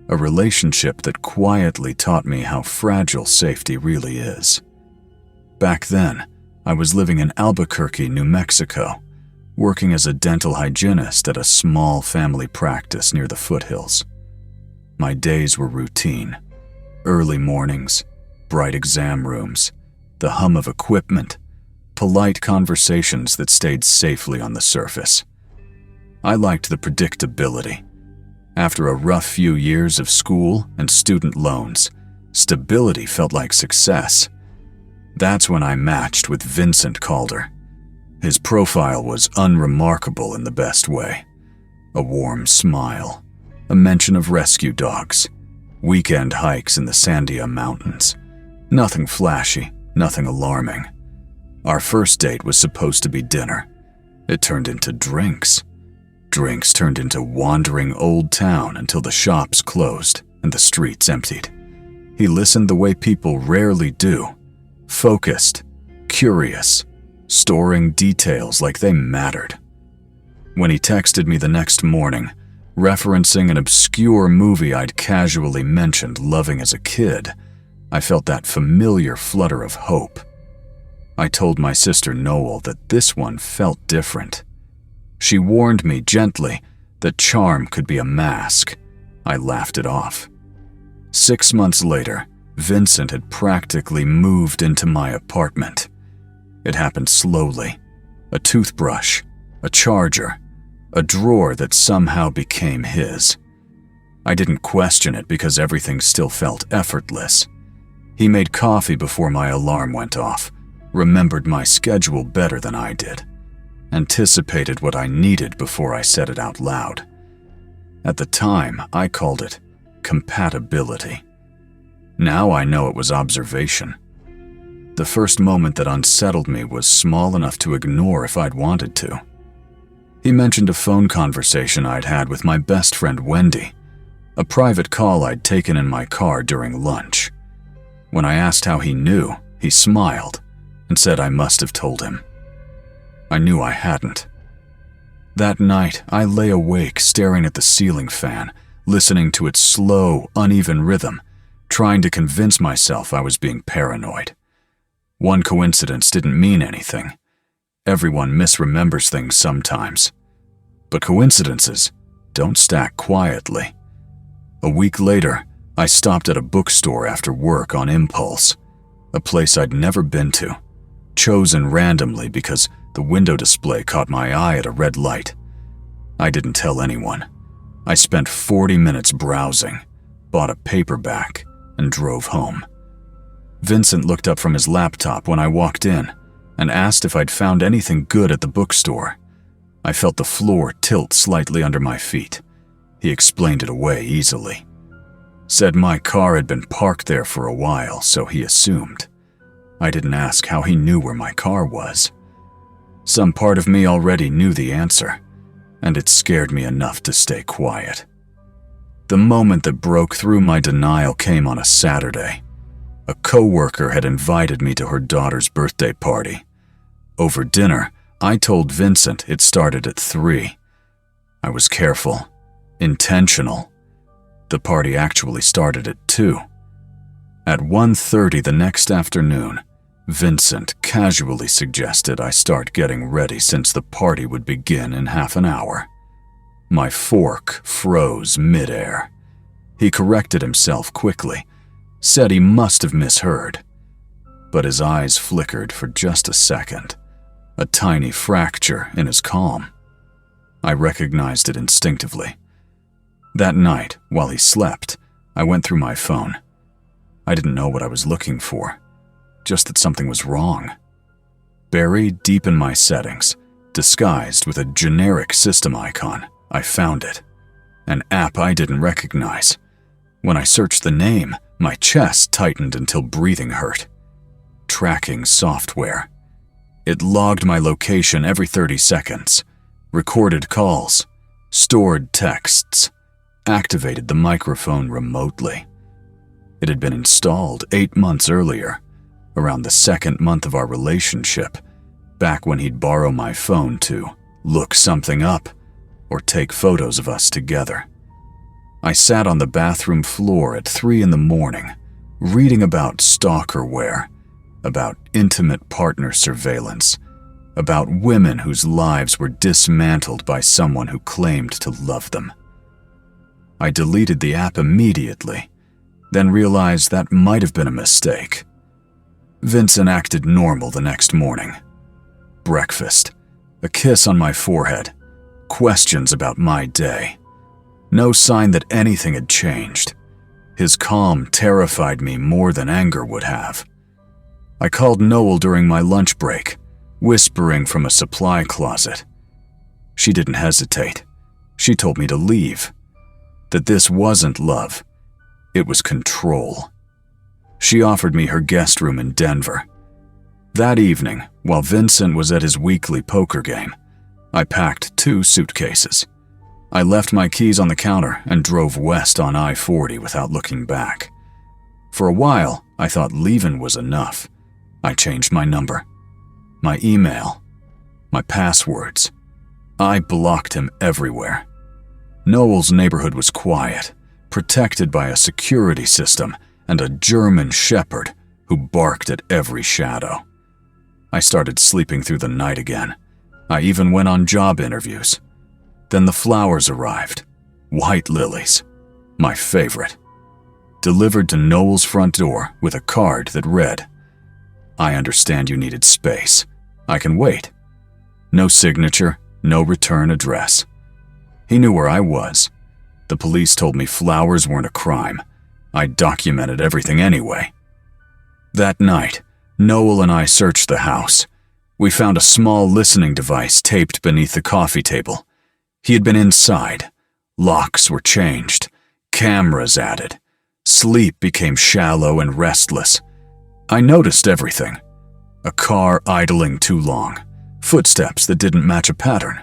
A relationship that quietly taught me how fragile safety really is. Back then, I was living in Albuquerque, New Mexico, working as a dental hygienist at a small family practice near the foothills. My days were routine. Early mornings, bright exam rooms, the hum of equipment, polite conversations that stayed safely on the surface. I liked the predictability. After a rough few years of school and student loans, stability felt like success. That's when I matched with Vincent Calder. His profile was unremarkable in the best way. A warm smile, a mention of rescue dogs, weekend hikes in the Sandia Mountains. Nothing flashy, nothing alarming. Our first date was supposed to be dinner. It turned into drinks. Drinks turned into wandering Old Town until the shops closed and the streets emptied. He listened the way people rarely do, focused, curious, storing details like they mattered. When he texted me the next morning, referencing an obscure movie I'd casually mentioned loving as a kid, I felt that familiar flutter of hope. I told my sister Noel that this one felt different. She warned me gently that charm could be a mask. I laughed it off. 6 months later, Vincent had practically moved into my apartment. It happened slowly. A toothbrush, a charger, a drawer that somehow became his. I didn't question it because everything still felt effortless. He made coffee before my alarm went off, remembered my schedule better than I did, anticipated what I needed before I said it out loud. At the time, I called it compatibility. Now I know it was observation. The first moment that unsettled me was small enough to ignore if I'd wanted to. He mentioned a phone conversation I'd had with my best friend Wendy, a private call I'd taken in my car during lunch. When I asked how he knew, he smiled and said I must have told him. I knew I hadn't. That night, I lay awake staring at the ceiling fan, listening to its slow, uneven rhythm, trying to convince myself I was being paranoid. One coincidence didn't mean anything. Everyone misremembers things sometimes. But coincidences don't stack quietly. A week later, I stopped at a bookstore after work on impulse, a place I'd never been to, chosen randomly because the window display caught my eye at a red light. I didn't tell anyone. I spent 40 minutes browsing, bought a paperback, and drove home. Vincent looked up from his laptop when I walked in and asked if I'd found anything good at the bookstore. I felt the floor tilt slightly under my feet. He explained it away easily. Said my car had been parked there for a while, so he assumed. I didn't ask how he knew where my car was. Some part of me already knew the answer, and it scared me enough to stay quiet. The moment that broke through my denial came on a Saturday. A coworker had invited me to her daughter's birthday party. Over dinner, I told Vincent it started at 3. I was careful, intentional. The party actually started at 2. At 1:30 the next afternoon, Vincent casually suggested I start getting ready since the party would begin in half an hour. My fork froze midair. He corrected himself quickly, said he must have misheard. But his eyes flickered for just a second, a tiny fracture in his calm. I recognized it instinctively. That night, while he slept, I went through my phone. I didn't know what I was looking for, just that something was wrong. Buried deep in my settings, disguised with a generic system icon, I found it. An app I didn't recognize. When I searched the name, my chest tightened until breathing hurt. Tracking software. It logged my location every 30 seconds, recorded calls, stored texts, activated the microphone remotely. It had been installed 8 months earlier, around the second month of our relationship, back when he'd borrow my phone to look something up or take photos of us together. I sat on the bathroom floor at 3 in the morning, reading about stalkerware, about intimate partner surveillance, about women whose lives were dismantled by someone who claimed to love them. I deleted the app immediately, then realized that might have been a mistake. Vincent acted normal the next morning. Breakfast, a kiss on my forehead, questions about my day. No sign that anything had changed. His calm terrified me more than anger would have. I called Noel during my lunch break, whispering from a supply closet. She didn't hesitate. She told me to leave. That this wasn't love. It was control. She offered me her guest room in Denver. That evening, while Vincent was at his weekly poker game, I packed 2 suitcases. I left my keys on the counter and drove west on I-40 without looking back. For a while, I thought leaving was enough. I changed my number, my email, my passwords. I blocked him everywhere. Noel's neighborhood was quiet, protected by a security system and a German shepherd who barked at every shadow. I started sleeping through the night again. I even went on job interviews. Then the flowers arrived. White lilies. My favorite. Delivered to Noel's front door with a card that read, "I understand you needed space. I can wait." No signature, no return address. He knew where I was. The police told me flowers weren't a crime. I documented everything anyway. That night, Noel and I searched the house. We found a small listening device taped beneath the coffee table. He had been inside. Locks were changed. Cameras added. Sleep became shallow and restless. I noticed everything. A car idling too long. Footsteps that didn't match a pattern.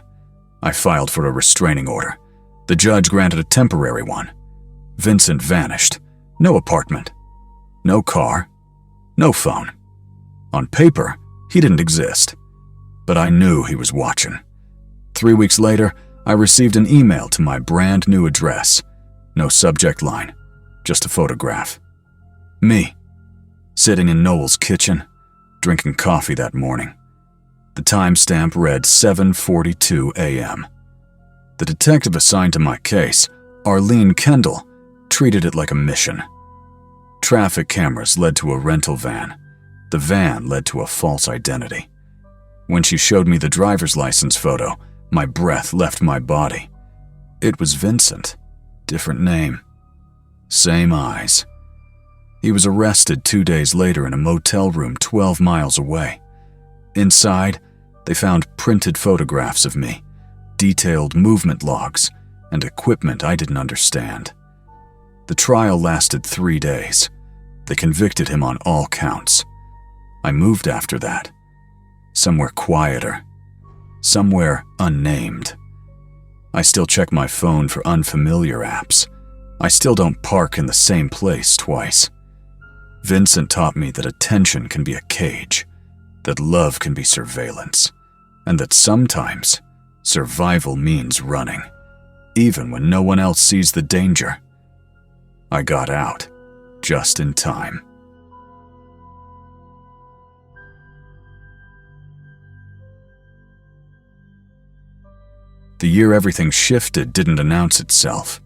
I filed for a restraining order. The judge granted a temporary one. Vincent vanished. No apartment. No car. No phone. On paper, he didn't exist. But I knew he was watching. 3 weeks later, I received an email to my brand new address. No subject line, just a photograph. Me, sitting in Noel's kitchen, drinking coffee that morning. The timestamp read 7:42 a.m. The detective assigned to my case, Arlene Kendall, treated it like a mission. Traffic cameras led to a rental van. The van led to a false identity. When she showed me the driver's license photo, my breath left my body. It was Vincent. Different name. Same eyes. He was arrested 2 days later in a motel room 12 miles away. Inside, they found printed photographs of me, detailed movement logs, and equipment I didn't understand. The trial lasted 3 days. They convicted him on all counts. I moved after that. Somewhere quieter. Somewhere unnamed. I still check my phone for unfamiliar apps. I still don't park in the same place twice. Vincent taught me that attention can be a cage, that love can be surveillance, and that sometimes survival means running, even when no one else sees the danger. I got out, just in time. The year everything shifted didn't announce itself.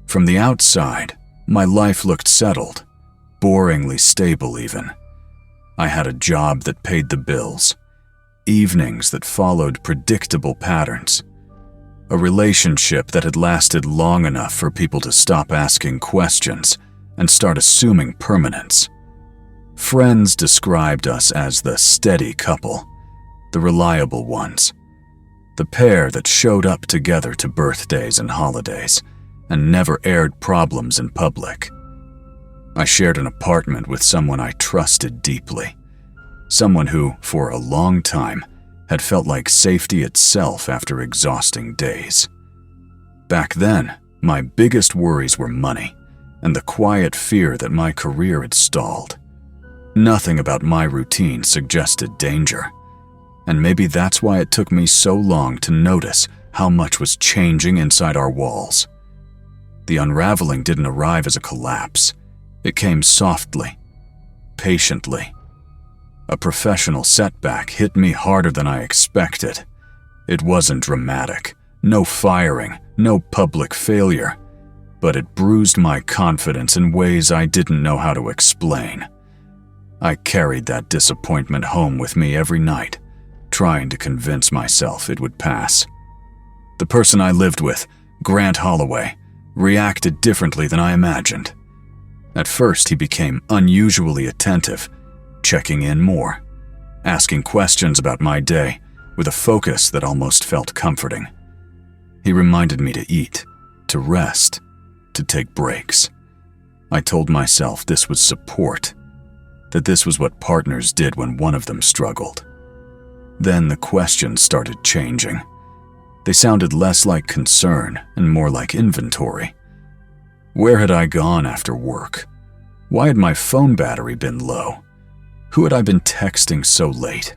From the outside, my life looked settled, boringly stable even. I had a job that paid the bills, evenings that followed predictable patterns, a relationship that had lasted long enough for people to stop asking questions and start assuming permanence. Friends described us as the steady couple, the reliable ones, the pair that showed up together to birthdays and holidays and never aired problems in public. I shared an apartment with someone I trusted deeply, someone who, for a long time, had felt like safety itself after exhausting days. Back then, my biggest worries were money and the quiet fear that my career had stalled. Nothing about my routine suggested danger. and maybe that's why it took me so long to notice how much was changing inside our walls. The unraveling didn't arrive as a collapse. It came softly, patiently. A professional setback hit me harder than I expected. It wasn't dramatic, no firing, no public failure, but it bruised my confidence in ways I didn't know how to explain. I carried that disappointment home with me every night, trying to convince myself it would pass. The person I lived with, Grant Holloway, reacted differently than I imagined. At first, he became unusually attentive, checking in more, asking questions about my day with a focus that almost felt comforting. He reminded me to eat, to rest, to take breaks. I told myself this was support, that this was what partners did when one of them struggled. Then the questions started changing. They sounded less like concern and more like inventory. Where had I gone after work? Why had my phone battery been low? Who had I been texting so late?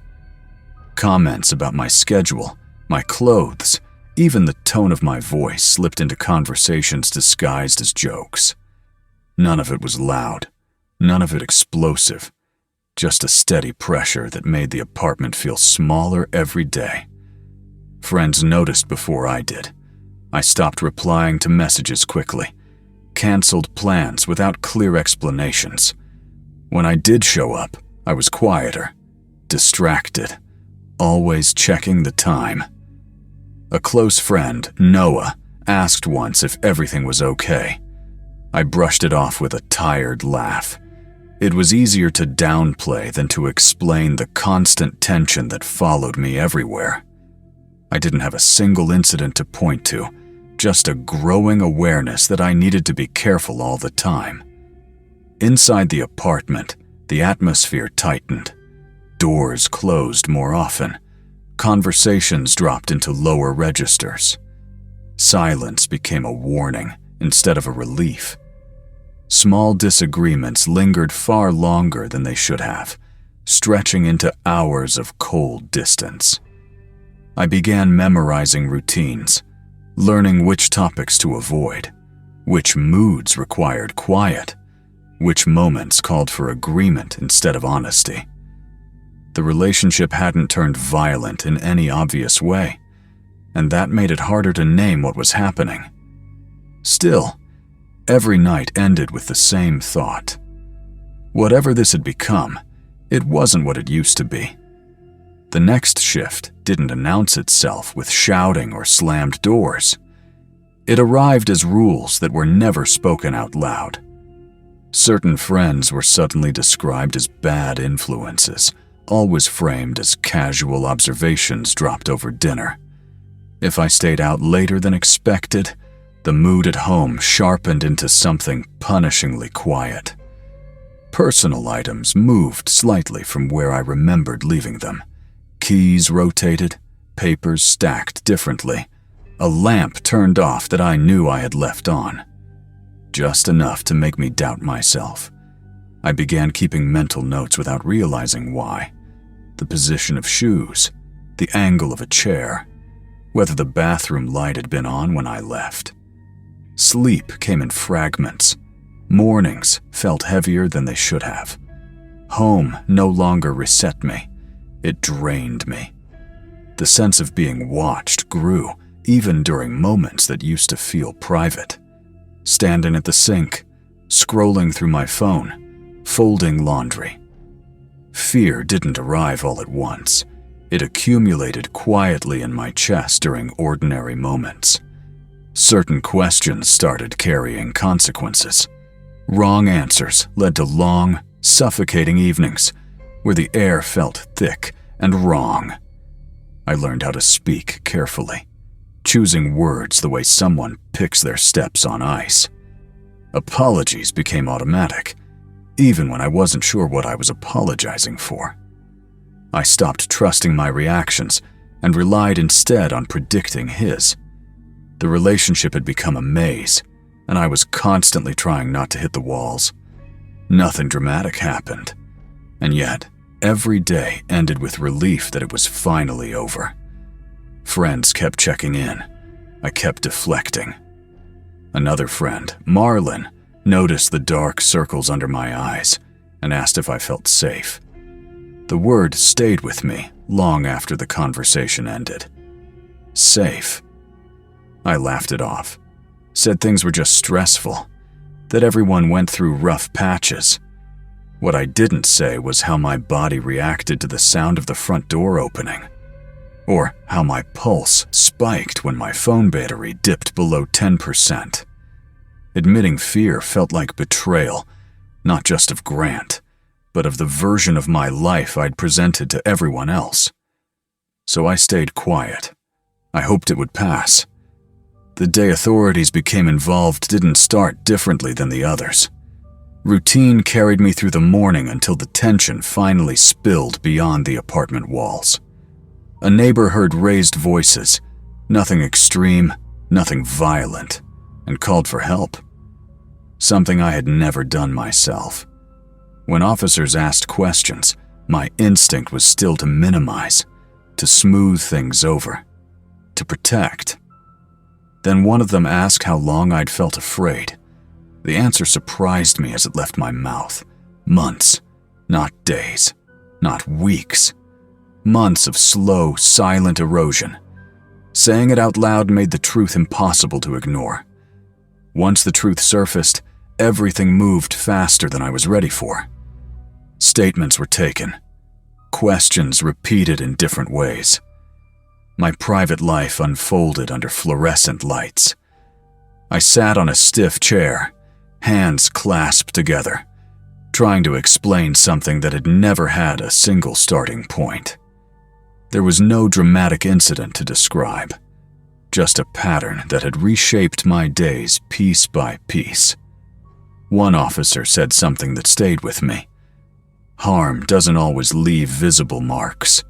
Comments about my schedule, my clothes, even the tone of my voice slipped into conversations disguised as jokes. None of it was loud, none of it explosive, just a steady pressure that made the apartment feel smaller every day. Friends noticed before I did. I stopped replying to messages quickly, canceled plans without clear explanations. When I did show up, I was quieter, distracted, always checking the time. A close friend, Noah, asked once if everything was okay. I brushed it off with a tired laugh. It was easier to downplay than to explain the constant tension that followed me everywhere. I didn't have a single incident to point to, just a growing awareness that I needed to be careful all the time. Inside the apartment, the atmosphere tightened. Doors closed more often. Conversations dropped into lower registers. Silence became a warning instead of a relief. Small disagreements lingered far longer than they should have, stretching into hours of cold distance. I began memorizing routines, learning which topics to avoid, which moods required quiet, which moments called for agreement instead of honesty. The relationship hadn't turned violent in any obvious way, and that made it harder to name what was happening. Still, every night ended with the same thought. Whatever this had become, it wasn't what it used to be. The next shift didn't announce itself with shouting or slammed doors. It arrived as rules that were never spoken out loud. Certain friends were suddenly described as bad influences, always framed as casual observations dropped over dinner. If I stayed out later than expected, the mood at home sharpened into something punishingly quiet. Personal items moved slightly from where I remembered leaving them. Keys rotated, papers stacked differently. A lamp turned off that I knew I had left on. Just enough to make me doubt myself. I began keeping mental notes without realizing why. The position of shoes, the angle of a chair, whether the bathroom light had been on when I left. Sleep came in fragments. Mornings felt heavier than they should have. Home no longer reset me. It drained me. The sense of being watched grew, even during moments that used to feel private. Standing at the sink, scrolling through my phone, folding laundry. Fear didn't arrive all at once. It accumulated quietly in my chest during ordinary moments. Certain questions started carrying consequences. Wrong answers led to long, suffocating evenings where the air felt thick and wrong. I learned how to speak carefully, choosing words the way someone picks their steps on ice. Apologies became automatic, even when I wasn't sure what I was apologizing for. I stopped trusting my reactions and relied instead on predicting his. The relationship had become a maze, and I was constantly trying not to hit the walls. Nothing dramatic happened, and yet Every day ended with relief that it was finally over. Friends kept checking in. I kept deflecting. Another friend, Marlin, noticed the dark circles under my eyes and asked if I felt safe. The word stayed with me long after the conversation ended. Safe. I laughed it off, said things were just stressful, that everyone went through rough patches. What I didn't say was how my body reacted to the sound of the front door opening, or how my pulse spiked when my phone battery dipped below 10%. Admitting fear felt like betrayal, not just of Grant, but of the version of my life I'd presented to everyone else. So I stayed quiet. I hoped it would pass. The day authorities became involved didn't start differently than the others. Routine carried me through the morning until the tension finally spilled beyond the apartment walls. A neighbor heard raised voices, nothing extreme, nothing violent, and called for help. Something I had never done myself. When officers asked questions, my instinct was still to minimize, to smooth things over, to protect. Then one of them asked how long I'd felt afraid. The answer surprised me as it left my mouth. Months, not days, not weeks. Months of slow, silent erosion. Saying it out loud made the truth impossible to ignore. Once the truth surfaced, everything moved faster than I was ready for. Statements were taken. Questions repeated in different ways. My private life unfolded under fluorescent lights. I sat on a stiff chair, hands clasped together, trying to explain something that had never had a single starting point. There was no dramatic incident to describe, just a pattern that had reshaped my days piece by piece. One officer said something that stayed with me. Harm doesn't always leave visible marks.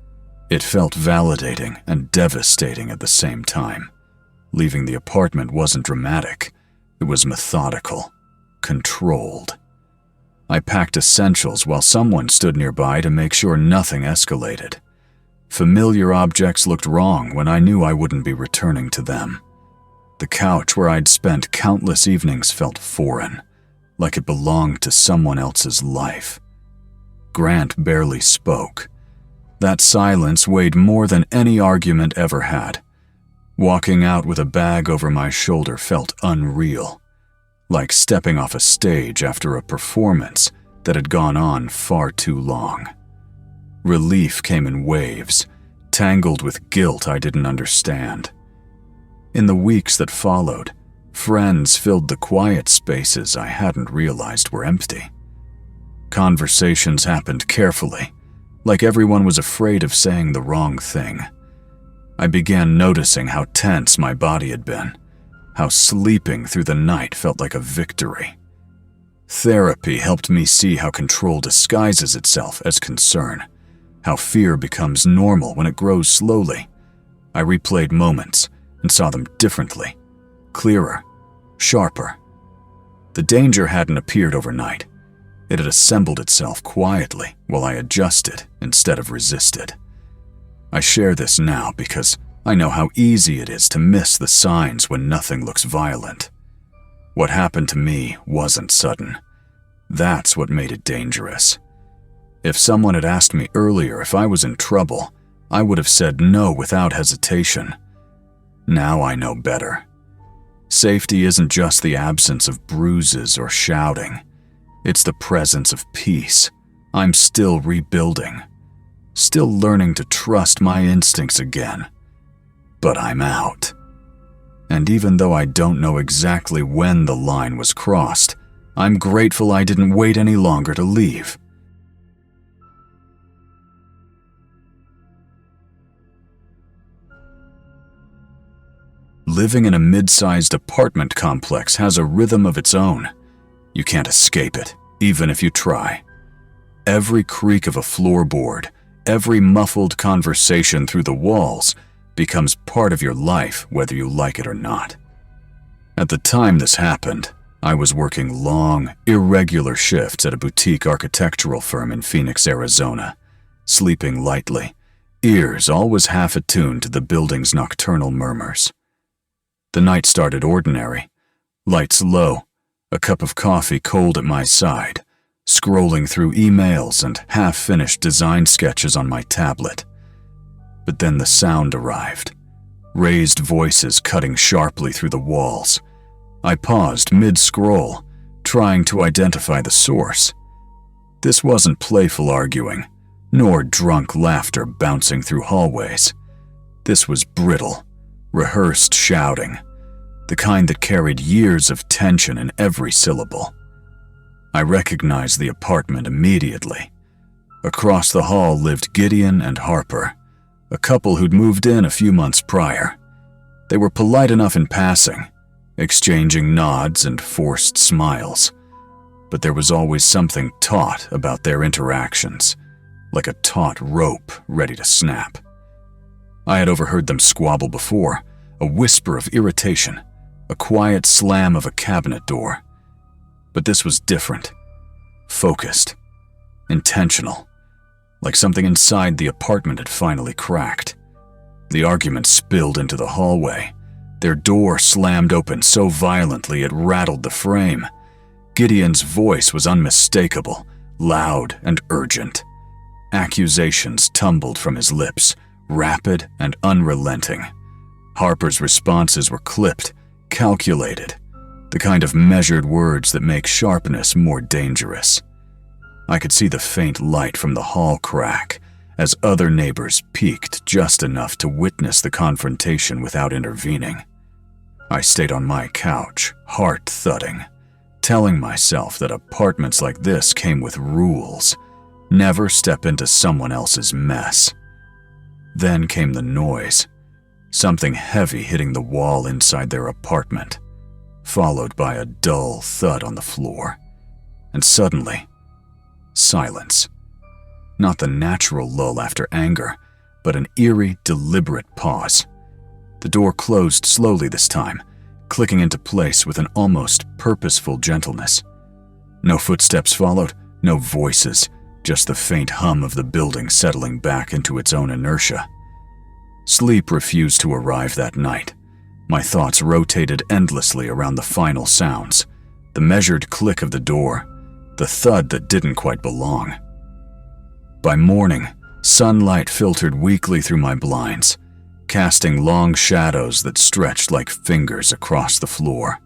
It felt validating and devastating at the same time. Leaving the apartment wasn't dramatic. It was methodical, controlled. I packed essentials while someone stood nearby to make sure nothing escalated. Familiar objects looked wrong when I knew I wouldn't be returning to them. The couch where I'd spent countless evenings felt foreign, like it belonged to someone else's life. Grant barely spoke. That silence weighed more than any argument ever had. Walking out with a bag over my shoulder felt unreal, like stepping off a stage after a performance that had gone on far too long. Relief came in waves, tangled with guilt I didn't understand. In the weeks that followed, friends filled the quiet spaces I hadn't realized were empty. Conversations happened carefully, like everyone was afraid of saying the wrong thing. I began noticing how tense my body had been, how sleeping through the night felt like a victory. Therapy helped me see how control disguises itself as concern, how fear becomes normal when it grows slowly. I replayed moments and saw them differently, clearer, sharper. The danger hadn't appeared overnight. It had assembled itself quietly while I adjusted instead of resisted. I share this now because I know how easy it is to miss the signs when nothing looks violent. What happened to me wasn't sudden. That's what made it dangerous. If someone had asked me earlier if I was in trouble, I would have said no without hesitation. Now I know better. Safety isn't just the absence of bruises or shouting. It's the presence of peace. I'm still rebuilding, still learning to trust my instincts again. But I'm out. And even though I don't know exactly when the line was crossed, I'm grateful I didn't wait any longer to leave. Living in a mid-sized apartment complex has a rhythm of its own. You can't escape it, even if you try. Every creak of a floorboard, every muffled conversation through the walls becomes part of your life whether you like it or not. At the time this happened, I was working long, irregular shifts at a boutique architectural firm in Phoenix, Arizona. sleeping lightly, ears always half attuned to the building's nocturnal murmurs. The night started ordinary, lights low, a cup of coffee cold at my side, scrolling through emails and half-finished design sketches on my tablet. But then the sound arrived, raised voices cutting sharply through the walls. I paused mid-scroll, trying to identify the source. This wasn't playful arguing, nor drunk laughter bouncing through hallways. This was brittle, rehearsed shouting, the kind that carried years of tension in every syllable. I recognized the apartment immediately. Across the hall lived Gideon and Harper, a couple who'd moved in a few months prior. They were polite enough in passing, exchanging nods and forced smiles, but there was always something taut about their interactions, like a taut rope ready to snap. I had overheard them squabble before, a whisper of irritation, a quiet slam of a cabinet door. But this was different, focused, intentional, like something inside the apartment had finally cracked. The argument spilled into the hallway. Their door slammed open so violently it rattled the frame. Gideon's voice was unmistakable, loud and urgent. Accusations tumbled from his lips, rapid and unrelenting. Harper's responses were clipped, calculated, the kind of measured words that make sharpness more dangerous. I could see the faint light from the hall crack as other neighbors peeked just enough to witness the confrontation without intervening. I stayed on my couch, heart thudding, telling myself that apartments like this came with rules. Never step into someone else's mess. Then came the noise, something heavy hitting the wall inside their apartment, followed by a dull thud on the floor. And suddenly, silence. Not the natural lull after anger, but an eerie, deliberate pause. The door closed slowly this time, clicking into place with an almost purposeful gentleness. No footsteps followed, no voices, just the faint hum of the building settling back into its own inertia. Sleep refused to arrive that night. My thoughts rotated endlessly around the final sounds, the measured click of the door, the thud that didn't quite belong. By morning, sunlight filtered weakly through my blinds, casting long shadows that stretched like fingers across the floor.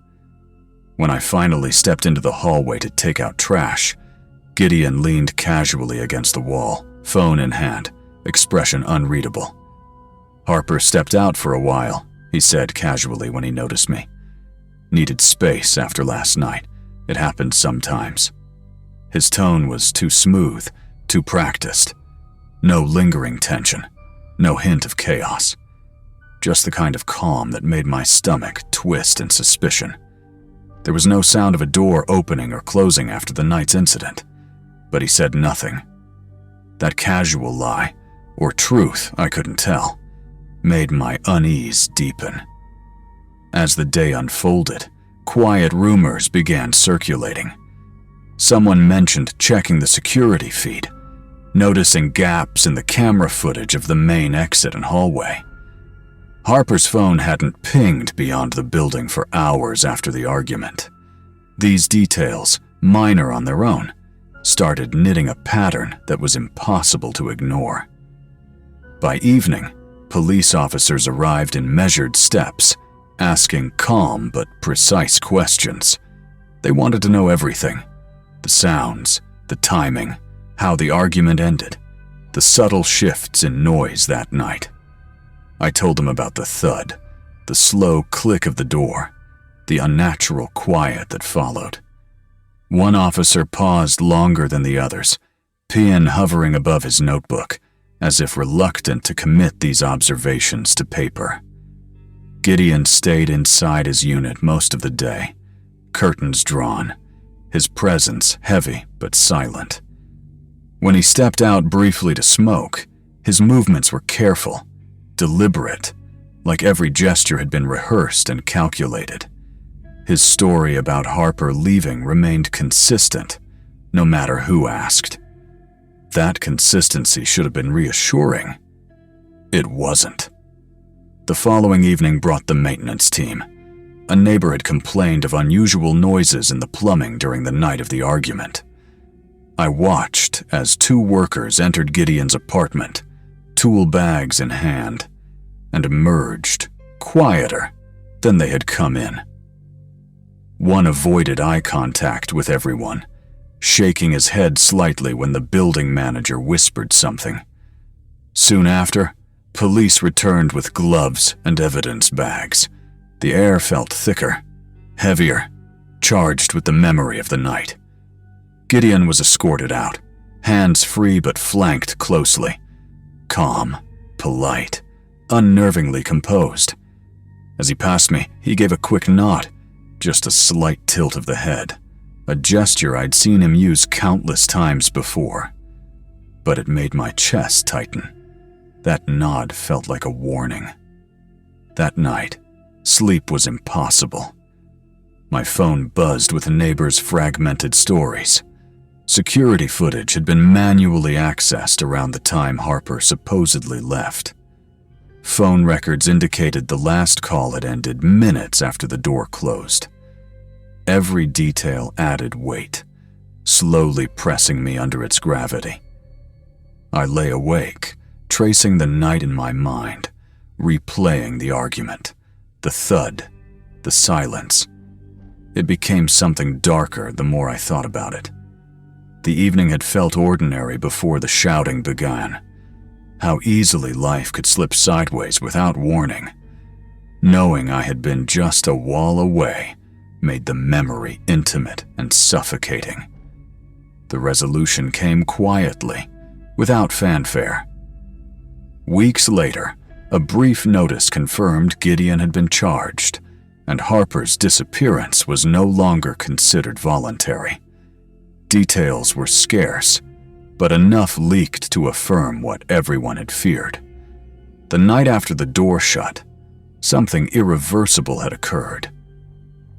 When I finally stepped into the hallway to take out trash, Gideon leaned casually against the wall, phone in hand, expression unreadable. Harper stepped out for a while, he said casually when he noticed me. Needed space after last night. It happened sometimes. His tone was too smooth, too practiced. No lingering tension, no hint of chaos. Just the kind of calm that made my stomach twist in suspicion. There was no sound of a door opening or closing after the night's incident, but he said nothing. That casual lie, or truth, I couldn't tell, made my unease deepen. As the day unfolded, quiet rumors began circulating. Someone mentioned checking the security feed, noticing gaps in the camera footage of the main exit and hallway. Harper's phone hadn't pinged beyond the building for hours after the argument. These details, minor on their own, started knitting a pattern that was impossible to ignore. By evening, police officers arrived in measured steps, asking calm but precise questions. They wanted to know everything: the sounds, the timing, how the argument ended, the subtle shifts in noise that night. I told them about the thud, the slow click of the door, the unnatural quiet that followed. One officer paused longer than the others, pen hovering above his notebook, as if reluctant to commit these observations to paper. Gideon stayed inside his unit most of the day, curtains drawn, his presence heavy but silent. When he stepped out briefly to smoke, his movements were careful, deliberate, like every gesture had been rehearsed and calculated. His story about Harper leaving remained consistent, no matter who asked. That consistency should have been reassuring. It wasn't. The following evening brought the maintenance team. A neighbor had complained of unusual noises in the plumbing during the night of the argument. I watched as 2 workers entered Gideon's apartment, tool bags in hand, and emerged quieter than they had come in. One avoided eye contact with everyone, shaking his head slightly when the building manager whispered something. Soon after, police returned with gloves and evidence bags. The air felt thicker, heavier, charged with the memory of the night. Gideon was escorted out, hands free but flanked closely. Calm, polite, unnervingly composed. As he passed me, he gave a quick nod, just a slight tilt of the head, a gesture I'd seen him use countless times before. But it made my chest tighten. That nod felt like a warning. That night, sleep was impossible. My phone buzzed with neighbors' fragmented stories. Security footage had been manually accessed around the time Harper supposedly left. Phone records indicated the last call had ended minutes after the door closed. Every detail added weight, slowly pressing me under its gravity. I lay awake, tracing the night in my mind, replaying the argument, the thud, the silence. It became something darker the more I thought about it. The evening had felt ordinary before the shouting began. How easily life could slip sideways without warning. Knowing I had been just a wall away made the memory intimate and suffocating. The resolution came quietly, without fanfare. Weeks later, a brief notice confirmed Gideon had been charged, and Harper's disappearance was no longer considered voluntary. Details were scarce, but enough leaked to affirm what everyone had feared. The night after the door shut, something irreversible had occurred.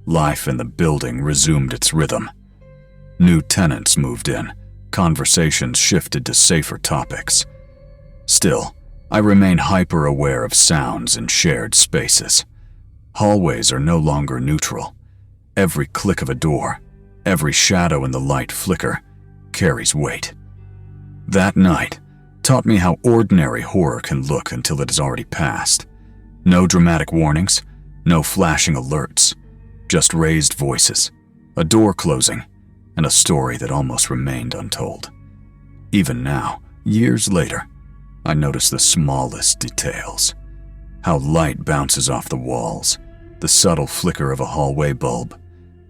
Life in the building resumed its rhythm. New tenants moved in, conversations shifted to safer topics. Still, I remain hyper-aware of sounds in shared spaces. Hallways are no longer neutral. Every click of a door, every shadow in the light flicker, carries weight. That night taught me how ordinary horror can look until it has already passed. No dramatic warnings, no flashing alerts, just raised voices, a door closing, and a story that almost remained untold. Even now, years later, I notice the smallest details. How light bounces off the walls, the subtle flicker of a hallway bulb,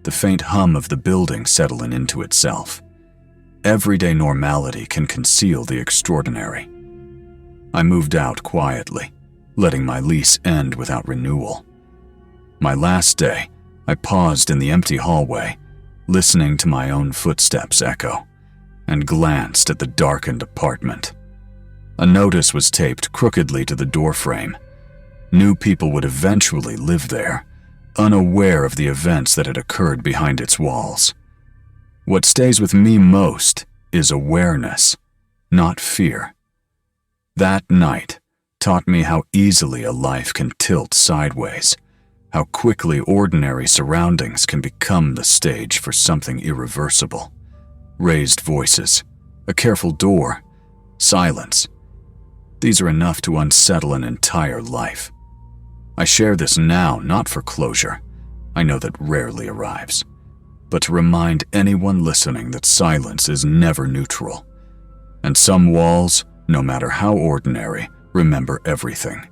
the faint hum of the building settling into itself. Everyday normality can conceal the extraordinary. I moved out quietly, letting my lease end without renewal. My last day, I paused in the empty hallway, listening to my own footsteps echo, and glanced at the darkened apartment. A notice was taped crookedly to the doorframe. New people would eventually live there, unaware of the events that had occurred behind its walls. What stays with me most is awareness, not fear. That night taught me how easily a life can tilt sideways, how quickly ordinary surroundings can become the stage for something irreversible. Raised voices, a careful door, silence. These are enough to unsettle an entire life. I share this now not for closure, I know that rarely arrives, but to remind anyone listening that silence is never neutral. And some walls, no matter how ordinary, remember everything.